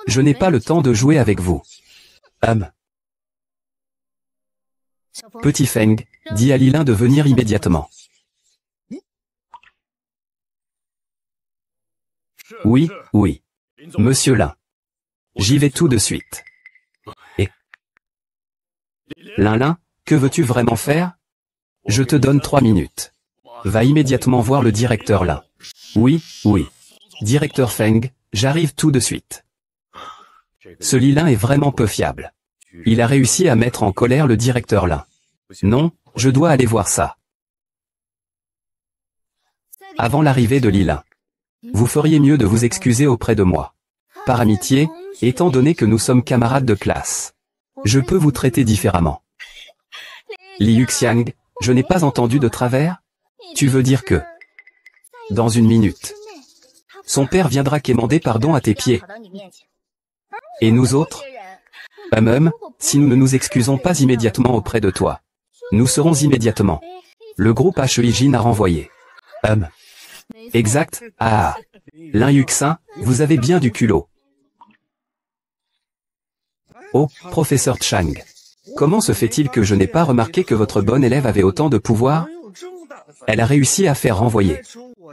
Je n'ai pas le temps de jouer avec vous. Petit Feng, dis à Lilin de venir immédiatement. Oui, oui. Monsieur Lin. J'y vais tout de suite. Et Lin, que veux-tu vraiment faire? Je te donne 3 minutes. Va immédiatement voir le directeur Lin. Oui, oui. Directeur Feng, j'arrive tout de suite. Ce Lilin est vraiment peu fiable. Il a réussi à mettre en colère le directeur Lin. Non, je dois aller voir ça. Avant l'arrivée de Lilin, vous feriez mieux de vous excuser auprès de moi. Par amitié, étant donné que nous sommes camarades de classe, je peux vous traiter différemment. Li Yuxiang, je n'ai pas entendu de travers? Tu veux dire que, dans une minute, son père viendra quémander pardon à tes pieds. Et nous autres? Si nous ne nous excusons pas immédiatement auprès de toi, nous serons immédiatement. Le groupe HEIJin a renvoyé. Exact, ah. Lin Yuxin, vous avez bien du culot. Oh, professeur Chang. Comment se fait-il que je n'ai pas remarqué que votre bonne élève avait autant de pouvoir? Elle a réussi à faire renvoyer.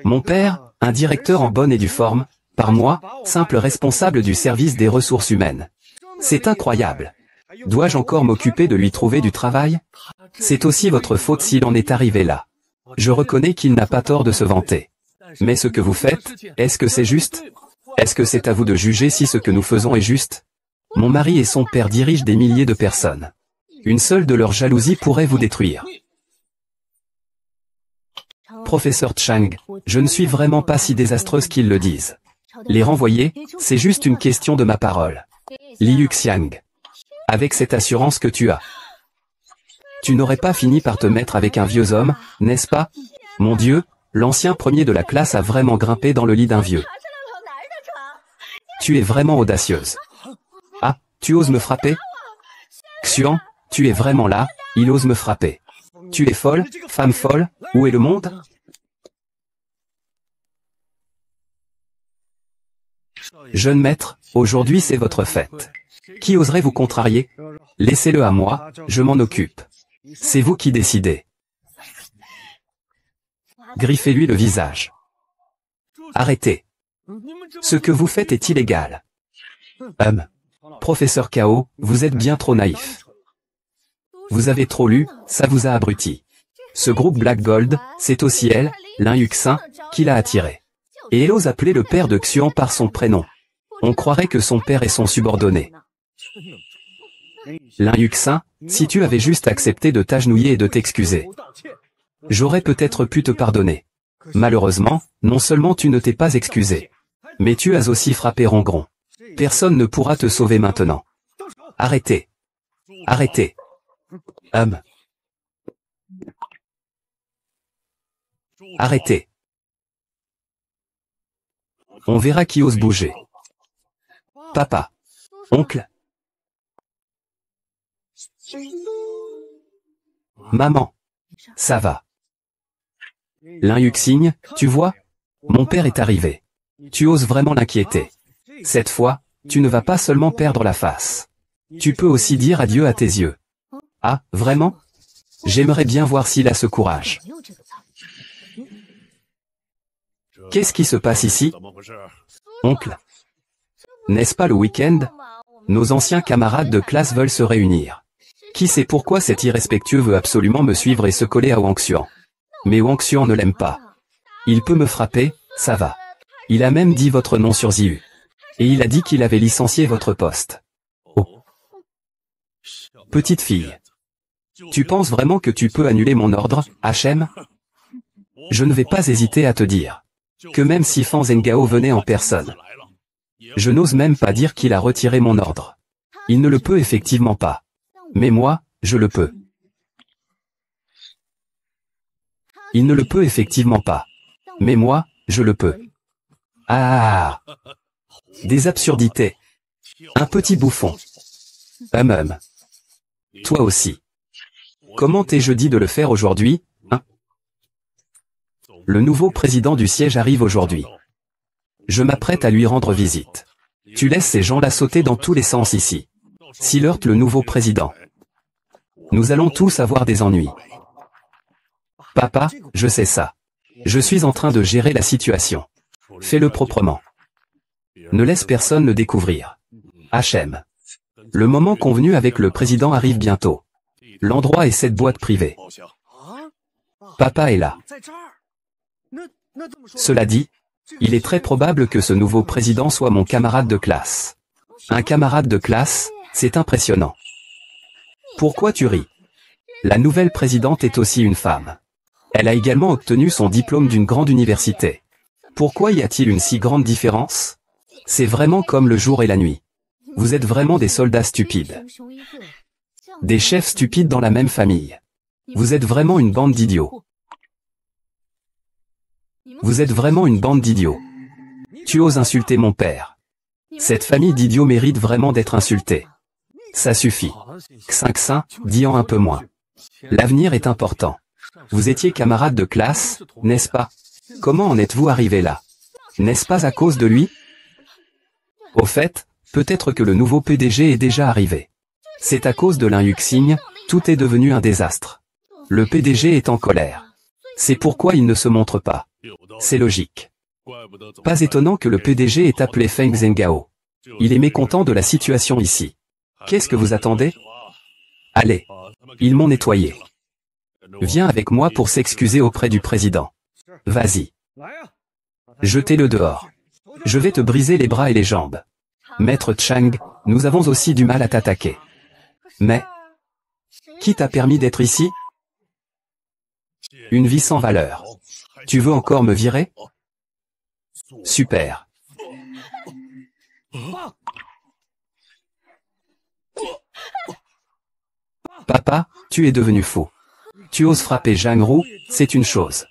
Mon père, un directeur en bonne et due forme, par moi, simple responsable du service des ressources humaines. C'est incroyable. Dois-je encore m'occuper de lui trouver du travail? C'est aussi votre faute s'il en est arrivé là. Je reconnais qu'il n'a pas tort de se vanter. Mais ce que vous faites, est-ce que c'est juste? Est-ce que c'est à vous de juger si ce que nous faisons est juste? Mon mari et son père dirigent des milliers de personnes. Une seule de leurs jalousies pourrait vous détruire. Professeur Chang, je ne suis vraiment pas si désastreuse qu'ils le disent. Les renvoyer, c'est juste une question de ma parole. Liu Xiang. Avec cette assurance que tu as, tu n'aurais pas fini par te mettre avec un vieux homme, n'est-ce pas? Mon Dieu, l'ancien premier de la classe a vraiment grimpé dans le lit d'un vieux. Tu es vraiment audacieuse. Ah, tu oses me frapper? Xian, tu es vraiment là, il ose me frapper. Tu es folle, femme folle, où est le monde? Jeune maître, aujourd'hui c'est votre fête. Qui oserait vous contrarier? Laissez-le à moi, je m'en occupe. C'est vous qui décidez. Griffez-lui le visage. Arrêtez. Ce que vous faites est illégal. Professeur Kao, vous êtes bien trop naïf. Vous avez trop lu, ça vous a abruti. Ce groupe Black Gold, c'est aussi elle, Lin Yuxin, qui l'a attiré. Et elle ose appeler le père de Xuan par son prénom. On croirait que son père est son subordonné. Lin Yuxin, si tu avais juste accepté de t'agenouiller et de t'excuser, j'aurais peut-être pu te pardonner. Malheureusement, non seulement tu ne t'es pas excusé, mais tu as aussi frappé Rongron. Personne ne pourra te sauver maintenant. Arrêtez. Arrêtez. Arrêtez. On verra qui ose bouger. Papa. Oncle. Maman. Ça va. Lin Yuxing, tu vois? Mon père est arrivé. Tu oses vraiment l'inquiéter. Cette fois, tu ne vas pas seulement perdre la face. Tu peux aussi dire adieu à tes yeux. Ah, vraiment? J'aimerais bien voir s'il a ce courage. Qu'est-ce qui se passe ici? Oncle. N'est-ce pas le week-end? Nos anciens camarades de classe veulent se réunir. Qui sait pourquoi cet irrespectueux veut absolument me suivre et se coller à Wang Xuan? Mais Wang Xuan ne l'aime pas. Il peut me frapper, ça va. Il a même dit votre nom sur Ziyu. Et il a dit qu'il avait licencié votre poste. Oh. Petite fille. Tu penses vraiment que tu peux annuler mon ordre, HM? Je ne vais pas hésiter à te dire que même si Fan Zhengao venait en personne, je n'ose même pas dire qu'il a retiré mon ordre. Il ne le peut effectivement pas. Mais moi, je le peux. Il ne le peut effectivement pas. Mais moi, je le peux. Ah! Des absurdités. Un petit bouffon. Toi aussi. Comment t'ai-je dit de le faire aujourd'hui, hein? Le nouveau président du siège arrive aujourd'hui. Je m'apprête à lui rendre visite. Tu laisses ces gens-là sauter dans tous les sens ici. S'il heurte le nouveau président, nous allons tous avoir des ennuis. Papa, je sais ça. Je suis en train de gérer la situation. Fais-le proprement. Ne laisse personne le découvrir. HM. Le moment convenu avec le président arrive bientôt. L'endroit est cette boîte privée. Papa est là. Cela dit, il est très probable que ce nouveau président soit mon camarade de classe. Un camarade de classe, c'est impressionnant. Pourquoi tu ris? La nouvelle présidente est aussi une femme. Elle a également obtenu son diplôme d'une grande université. Pourquoi y a-t-il une si grande différence? C'est vraiment comme le jour et la nuit. Vous êtes vraiment des soldats stupides. Des chefs stupides dans la même famille. Vous êtes vraiment une bande d'idiots. Vous êtes vraiment une bande d'idiots. Tu oses insulter mon père. Cette famille d'idiots mérite vraiment d'être insultée. Ça suffit. Xinxin, dis-en un peu moins. L'avenir est important. Vous étiez camarade de classe, n'est-ce pas? Comment en êtes-vous arrivé là? N'est-ce pas à cause de lui? Au fait, peut-être que le nouveau PDG est déjà arrivé. C'est à cause de Lin Yuxing, tout est devenu un désastre. Le PDG est en colère. C'est pourquoi il ne se montre pas. C'est logique. Pas étonnant que le PDG ait appelé Feng Zhengao. Il est mécontent de la situation ici. Qu'est-ce que vous attendez? Allez. Ils m'ont nettoyé. Viens avec moi pour s'excuser auprès du président. Vas-y. Jetez-le dehors. Je vais te briser les bras et les jambes. Maître Chang, nous avons aussi du mal à t'attaquer. Mais, qui t'a permis d'être ici? Une vie sans valeur. Tu veux encore me virer? Super. Papa, tu es devenu fou. Tu oses frapper Zhang Ru, c'est une chose.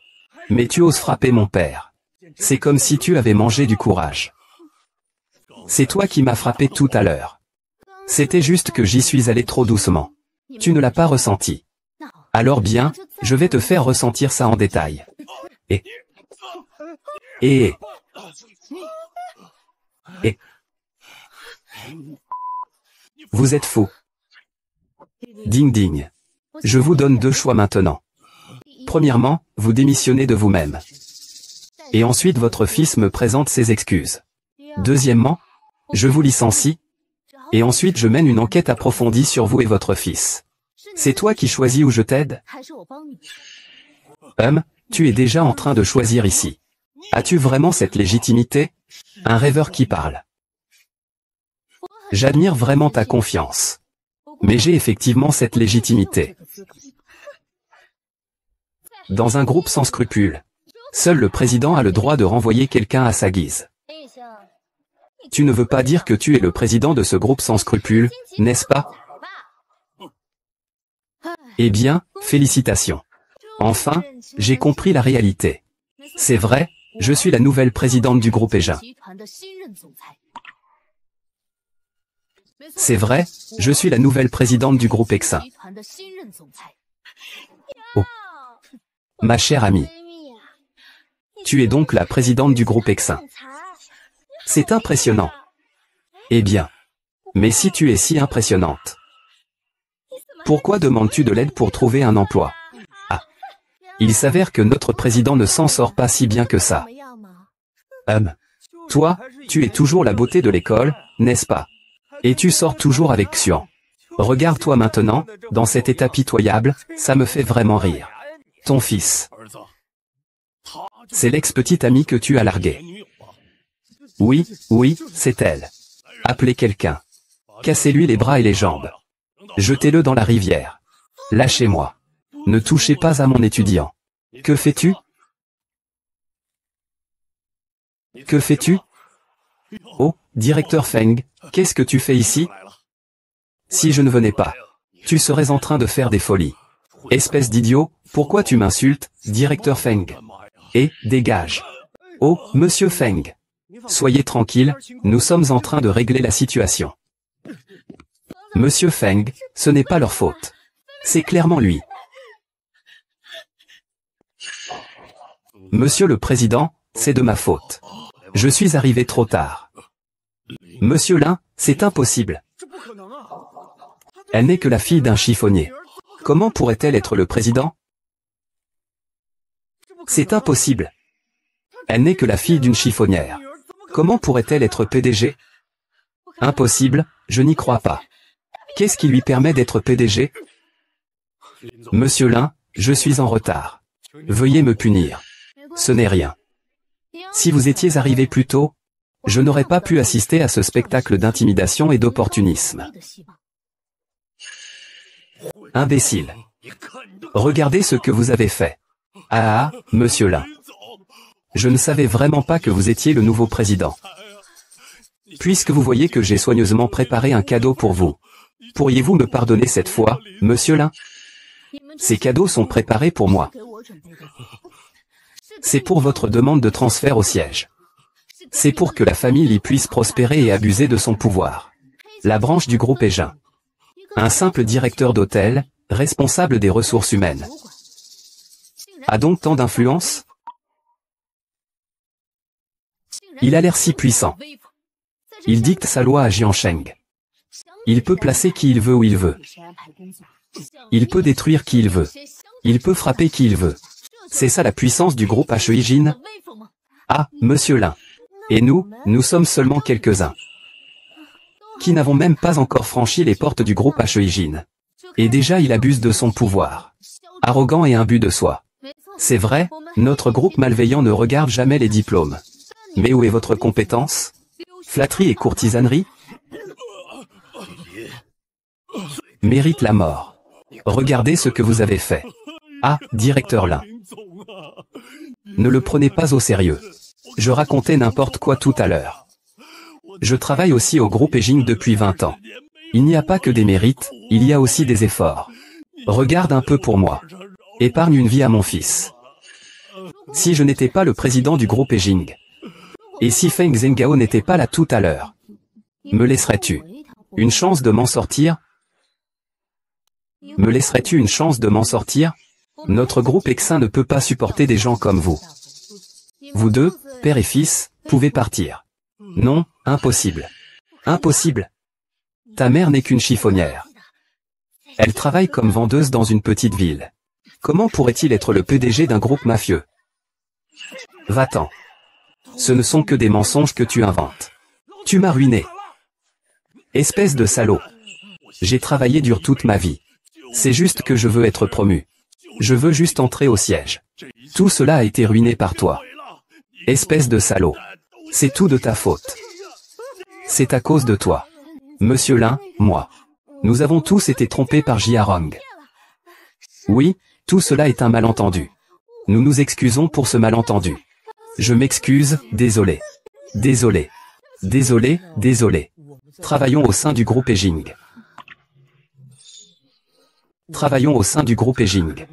Mais tu oses frapper mon père. C'est comme si tu avais mangé du courage. C'est toi qui m'as frappé tout à l'heure. C'était juste que j'y suis allé trop doucement. Tu ne l'as pas ressenti. Alors bien, je vais te faire ressentir ça en détail. Et... Vous êtes fou. Ding ding. Je vous donne deux choix maintenant. Premièrement, vous démissionnez de vous-même. Et ensuite votre fils me présente ses excuses. Deuxièmement, je vous licencie. Et ensuite je mène une enquête approfondie sur vous et votre fils. C'est toi qui choisis où je t'aide? Tu es déjà en train de choisir ici. As-tu vraiment cette légitimité? Un rêveur qui parle. J'admire vraiment ta confiance. Mais j'ai effectivement cette légitimité. Dans un groupe sans scrupules, seul le président a le droit de renvoyer quelqu'un à sa guise. Tu ne veux pas dire que tu es le président de ce groupe sans scrupules, n'est-ce pas? Eh bien, félicitations. Enfin, j'ai compris la réalité. C'est vrai, je suis la nouvelle présidente du groupe Aegin. C'est vrai, je suis la nouvelle présidente du groupe Exin. Oh. Ma chère amie. Tu es donc la présidente du groupe Exin. C'est impressionnant. Eh bien. Mais si tu es si impressionnante, pourquoi demandes-tu de l'aide pour trouver un emploi? Ah. Il s'avère que notre président ne s'en sort pas si bien que ça. Toi, tu es toujours la beauté de l'école, n'est-ce pas? Et tu sors toujours avec Xuan. Regarde-toi maintenant, dans cet état pitoyable, ça me fait vraiment rire. Ton fils. C'est l'ex-petite amie que tu as larguée. Oui, c'est elle. Appelez quelqu'un. Cassez-lui les bras et les jambes. Jetez-le dans la rivière. Lâchez-moi. Ne touchez pas à mon étudiant. Que fais-tu? Que fais-tu? Oh, directeur Feng, qu'est-ce que tu fais ici? Si je ne venais pas, tu serais en train de faire des folies. Espèce d'idiot, pourquoi tu m'insultes, directeur Feng? Et, dégage. Oh, monsieur Feng. Soyez tranquille, nous sommes en train de régler la situation. Monsieur Feng, ce n'est pas leur faute. C'est clairement lui. Monsieur le Président, c'est de ma faute. Je suis arrivé trop tard. Monsieur Lin, c'est impossible. Elle n'est que la fille d'un chiffonnier. Comment pourrait-elle être le président? C'est impossible. Elle n'est que la fille d'une chiffonnière. Comment pourrait-elle être PDG? Impossible, je n'y crois pas. Qu'est-ce qui lui permet d'être PDG? Monsieur Lin, je suis en retard. Veuillez me punir. Ce n'est rien. Si vous étiez arrivé plus tôt, je n'aurais pas pu assister à ce spectacle d'intimidation et d'opportunisme. Imbécile. Regardez ce que vous avez fait. Ah, monsieur Lin. Je ne savais vraiment pas que vous étiez le nouveau président. Puisque vous voyez que j'ai soigneusement préparé un cadeau pour vous, pourriez-vous me pardonner cette fois, monsieur Lin? Ces cadeaux sont préparés pour moi. C'est pour votre demande de transfert au siège. C'est pour que la famille y puisse prospérer et abuser de son pouvoir. La branche du groupe Aegin. Un simple directeur d'hôtel, responsable des ressources humaines. A donc tant d'influence? Il a l'air si puissant. Il dicte sa loi à Jiansheng. Il peut placer qui il veut où il veut. Il peut détruire qui il veut. Il peut frapper qui il veut. C'est ça la puissance du groupe Heijin? Ah, monsieur Lin. Et nous sommes seulement quelques-uns. Qui n'avons même pas encore franchi les portes du groupe Heijin. Et déjà il abuse de son pouvoir. Arrogant et imbu de soi. C'est vrai, notre groupe malveillant ne regarde jamais les diplômes. Mais où est votre compétence? Flatterie et courtisanerie? Mérite la mort. Regardez ce que vous avez fait. Ah, directeur Lin. Ne le prenez pas au sérieux. Je racontais n'importe quoi tout à l'heure. Je travaille aussi au groupe Eging depuis 20 ans. Il n'y a pas que des mérites, il y a aussi des efforts. Regarde un peu pour moi. Épargne une vie à mon fils. Si je n'étais pas le président du groupe Eging, et si Feng Zhenghao n'était pas là tout à l'heure, me laisserais-tu une chance de m'en sortir? Me laisserais-tu une chance de m'en sortir? Notre groupe Exin ne peut pas supporter des gens comme vous. Vous deux, père et fils, pouvez partir. Non, impossible. Impossible. Ta mère n'est qu'une chiffonnière. Elle travaille comme vendeuse dans une petite ville. Comment pourrait-il être le PDG d'un groupe mafieux? Va-t'en. Ce ne sont que des mensonges que tu inventes. Tu m'as ruiné. Espèce de salaud. J'ai travaillé dur toute ma vie. C'est juste que je veux être promu. Je veux juste entrer au siège. Tout cela a été ruiné par toi. Espèce de salaud. C'est tout de ta faute. C'est à cause de toi. Monsieur Lin, moi. Nous avons tous été trompés par Jiarong. Oui, tout cela est un malentendu. Nous nous excusons pour ce malentendu. Je m'excuse, désolé. Désolé. Désolé, désolé. Travaillons au sein du groupe Eging. Travaillons au sein du groupe Eging.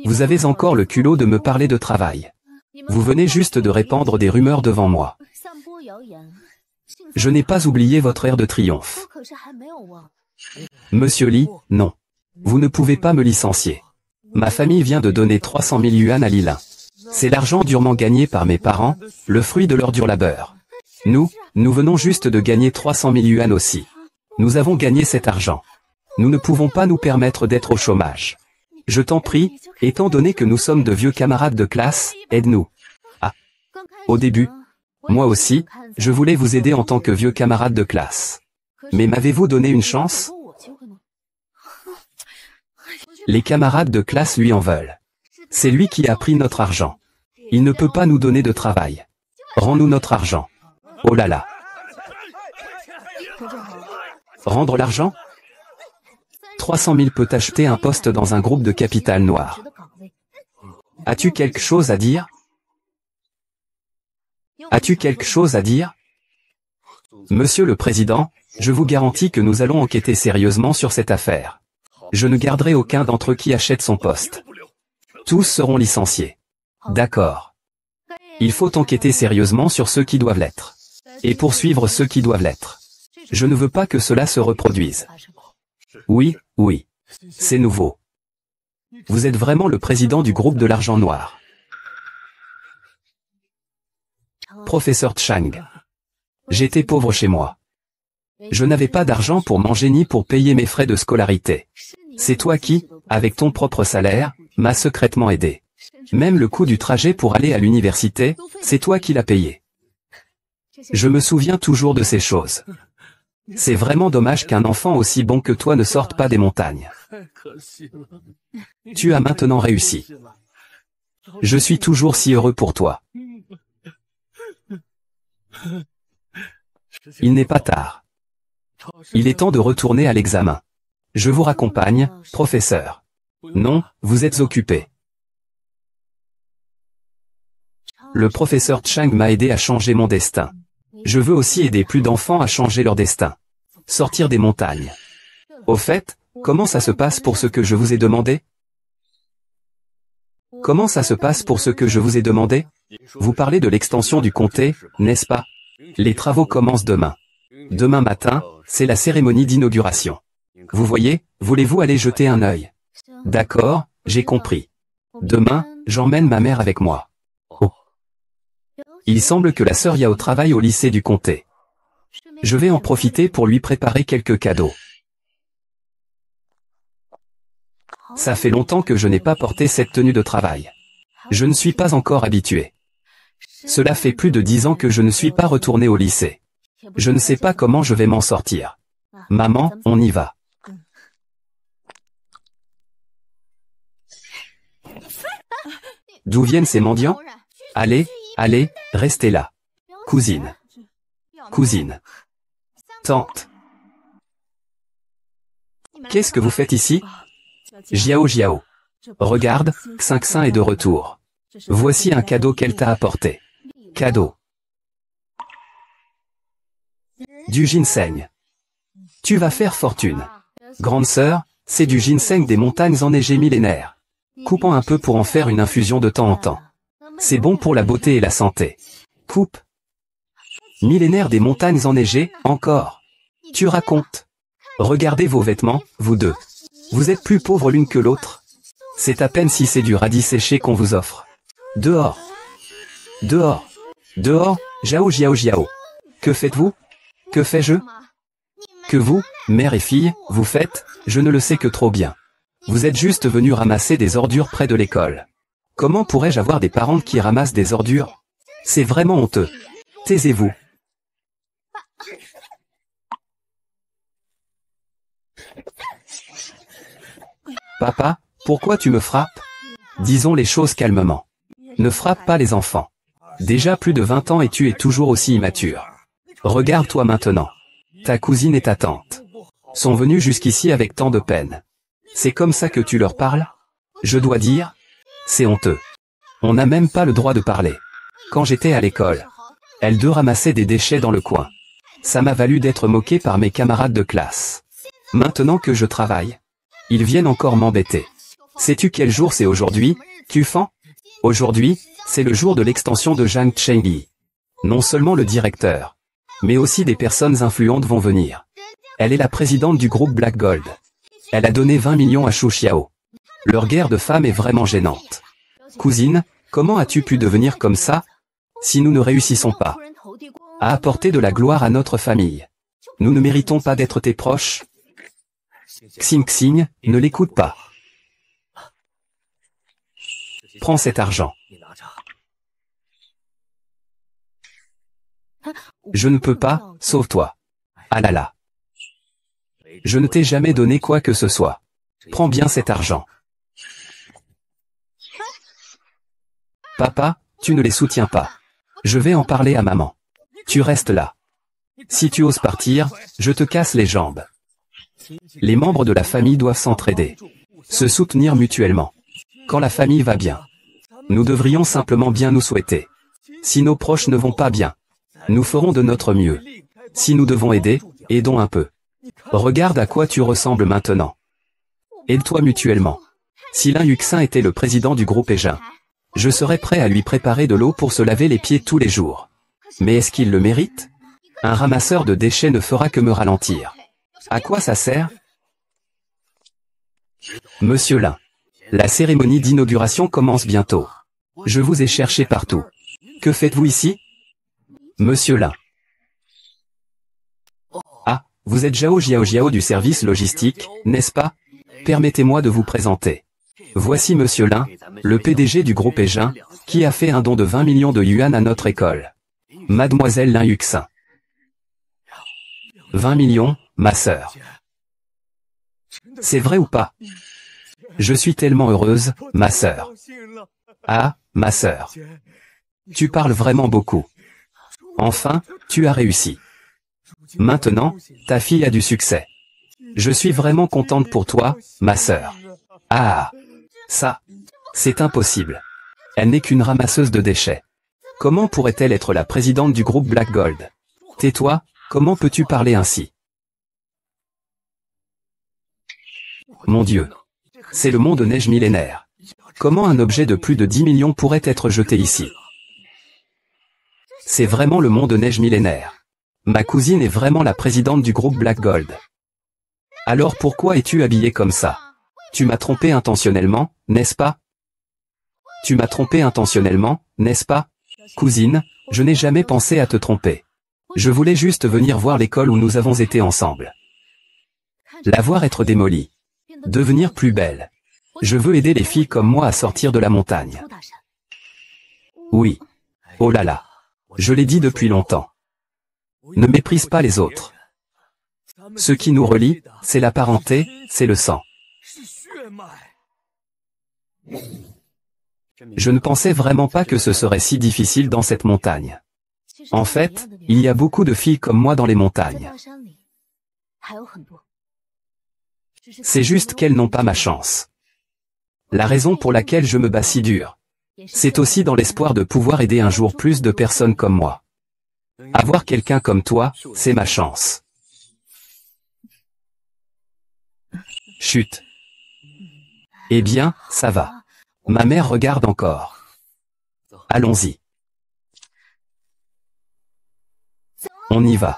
Vous avez encore le culot de me parler de travail. Vous venez juste de répandre des rumeurs devant moi. Je n'ai pas oublié votre air de triomphe. Monsieur Li, non. Vous ne pouvez pas me licencier. Ma famille vient de donner 300 000 yuan à Li Lin. C'est l'argent durement gagné par mes parents, le fruit de leur dur labeur. Nous venons juste de gagner 300 000 yuan aussi. Nous avons gagné cet argent. Nous ne pouvons pas nous permettre d'être au chômage. Je t'en prie, étant donné que nous sommes de vieux camarades de classe, aide-nous. Ah. Au début, moi aussi, je voulais vous aider en tant que vieux camarade de classe. Mais m'avez-vous donné une chance? Les camarades de classe lui en veulent. C'est lui qui a pris notre argent. Il ne peut pas nous donner de travail. Rends-nous notre argent. Oh là là. Rendre l'argent? 300 000 peut acheter un poste dans un groupe de capital noir. As-tu quelque chose à dire? As-tu quelque chose à dire? Monsieur le Président, je vous garantis que nous allons enquêter sérieusement sur cette affaire. Je ne garderai aucun d'entre eux qui achète son poste. Tous seront licenciés. D'accord. Il faut enquêter sérieusement sur ceux qui doivent l'être. Et poursuivre ceux qui doivent l'être. Je ne veux pas que cela se reproduise. Oui, oui. C'est nouveau. Vous êtes vraiment le président du groupe de l'argent noir. Professeur Chang. J'étais pauvre chez moi. Je n'avais pas d'argent pour manger ni pour payer mes frais de scolarité. C'est toi qui, avec ton propre salaire, m'as secrètement aidé. Même le coût du trajet pour aller à l'université, c'est toi qui l'as payé. Je me souviens toujours de ces choses. C'est vraiment dommage qu'un enfant aussi bon que toi ne sorte pas des montagnes. Tu as maintenant réussi. Je suis toujours si heureux pour toi. Il n'est pas tard. Il est temps de retourner à l'examen. Je vous raccompagne, professeur. Non, vous êtes occupé. Le professeur Chang m'a aidé à changer mon destin. Je veux aussi aider plus d'enfants à changer leur destin. Sortir des montagnes. Au fait, comment ça se passe pour ce que je vous ai demandé? Comment ça se passe pour ce que je vous ai demandé? Vous parlez de l'extension du comté, n'est-ce pas? Les travaux commencent demain. Demain matin, c'est la cérémonie d'inauguration. Vous voyez, voulez-vous aller jeter un œil? D'accord, j'ai compris. Demain, j'emmène ma mère avec moi. Oh. Il semble que la sœur Yao travaille au lycée du comté. Je vais en profiter pour lui préparer quelques cadeaux. Ça fait longtemps que je n'ai pas porté cette tenue de travail. Je ne suis pas encore habitué. Cela fait plus de 10 ans que je ne suis pas retourné au lycée. Je ne sais pas comment je vais m'en sortir. Maman, on y va. D'où viennent ces mendiants? Allez, Allez, restez là. Cousine. Cousine. Tante. Qu'est-ce que vous faites ici? Jiao Jiao. Regarde, Xingxin est de retour. Voici un cadeau qu'elle t'a apporté. Cadeau. Du ginseng. Tu vas faire fortune. Grande sœur, c'est du ginseng des montagnes enneigées millénaires. Coupons un peu pour en faire une infusion de temps en temps. C'est bon pour la beauté et la santé. Coupe. Millénaire des montagnes enneigées, encore. Tu racontes. Regardez vos vêtements, vous deux. Vous êtes plus pauvres l'une que l'autre. C'est à peine si c'est du radis séché qu'on vous offre. Dehors. Dehors. Dehors, Jiao Jiao Jiao. Que faites-vous? Que fais-je? Que vous, mère et fille, vous faites, je ne le sais que trop bien. Vous êtes juste venus ramasser des ordures près de l'école. Comment pourrais-je avoir des parents qui ramassent des ordures? C'est vraiment honteux. Taisez-vous. Papa, pourquoi tu me frappes? Disons les choses calmement. Ne frappe pas les enfants. Déjà plus de 20 ans et tu es toujours aussi immature. Regarde-toi maintenant. Ta cousine et ta tante sont venus jusqu'ici avec tant de peine. C'est comme ça que tu leur parles? Je dois dire, c'est honteux. On n'a même pas le droit de parler. Quand j'étais à l'école, elles deux ramassaient des déchets dans le coin. Ça m'a valu d'être moqué par mes camarades de classe. Maintenant que je travaille, ils viennent encore m'embêter. Sais-tu quel jour c'est aujourd'hui, Tufan? Aujourd'hui, c'est le jour de l'extension de Zhang Chengyi. Non seulement le directeur, mais aussi des personnes influentes vont venir. Elle est la présidente du groupe Black Gold. Elle a donné 20 millions à Xu Xiao. Leur guerre de femmes est vraiment gênante. Cousine, comment as-tu pu devenir comme ça? Si nous ne réussissons pas à apporter de la gloire à notre famille, nous ne méritons pas d'être tes proches? Xing Xing, ne l'écoute pas. Prends cet argent. Je ne peux pas, sauve-toi. Ah là là. Je ne t'ai jamais donné quoi que ce soit. Prends bien cet argent. Papa, tu ne les soutiens pas. Je vais en parler à maman. Tu restes là. Si tu oses partir, je te casse les jambes. Les membres de la famille doivent s'entraider, se soutenir mutuellement. Quand la famille va bien, nous devrions simplement bien nous souhaiter. Si nos proches ne vont pas bien, nous ferons de notre mieux. Si nous devons aider, aidons un peu. Regarde à quoi tu ressembles maintenant. Aide-toi mutuellement. Si Lin Yuxin était le président du groupe Egin, je serais prêt à lui préparer de l'eau pour se laver les pieds tous les jours. Mais est-ce qu'il le mérite? Un ramasseur de déchets ne fera que me ralentir. À quoi ça sert? Monsieur Lin, la cérémonie d'inauguration commence bientôt. Je vous ai cherché partout. Que faites-vous ici? Monsieur Lin. Ah, vous êtes Zhao Jiao Jiao du service logistique, n'est-ce pas? Permettez-moi de vous présenter. Voici Monsieur Lin, le PDG du groupe Egin, qui a fait un don de 20 millions de yuan à notre école. Mademoiselle Lin Yuxin. 20 millions, ma sœur. C'est vrai ou pas? Je suis tellement heureuse, ma sœur. Ah, ma sœur. Tu parles vraiment beaucoup. Enfin, tu as réussi. Maintenant, ta fille a du succès. Je suis vraiment contente pour toi, ma sœur. Ah, ça, c'est impossible. Elle n'est qu'une ramasseuse de déchets. Comment pourrait-elle être la présidente du groupe Black Gold? Tais-toi, comment peux-tu parler ainsi? Mon Dieu. C'est le monde neige millénaire. Comment un objet de plus de 10 millions pourrait être jeté ici? C'est vraiment le monde neige millénaire. Ma cousine est vraiment la présidente du groupe Black Gold. Alors pourquoi es-tu habillée comme ça? Tu m'as trompé intentionnellement, n'est-ce pas? Tu m'as trompé intentionnellement, n'est-ce pas? Cousine, je n'ai jamais pensé à te tromper. Je voulais juste venir voir l'école où nous avons été ensemble. La voir être démolie. Devenir plus belle. Je veux aider les filles comme moi à sortir de la montagne. Oui. Oh là là. Je l'ai dit depuis longtemps. Ne méprise pas les autres. Ce qui nous relie, c'est la parenté, c'est le sang. Je ne pensais vraiment pas que ce serait si difficile dans cette montagne. En fait, il y a beaucoup de filles comme moi dans les montagnes. C'est juste qu'elles n'ont pas ma chance. La raison pour laquelle je me bats si dur, c'est aussi dans l'espoir de pouvoir aider un jour plus de personnes comme moi. Avoir quelqu'un comme toi, c'est ma chance. Chut. Eh bien, ça va. Ma mère regarde encore. Allons-y. On y va.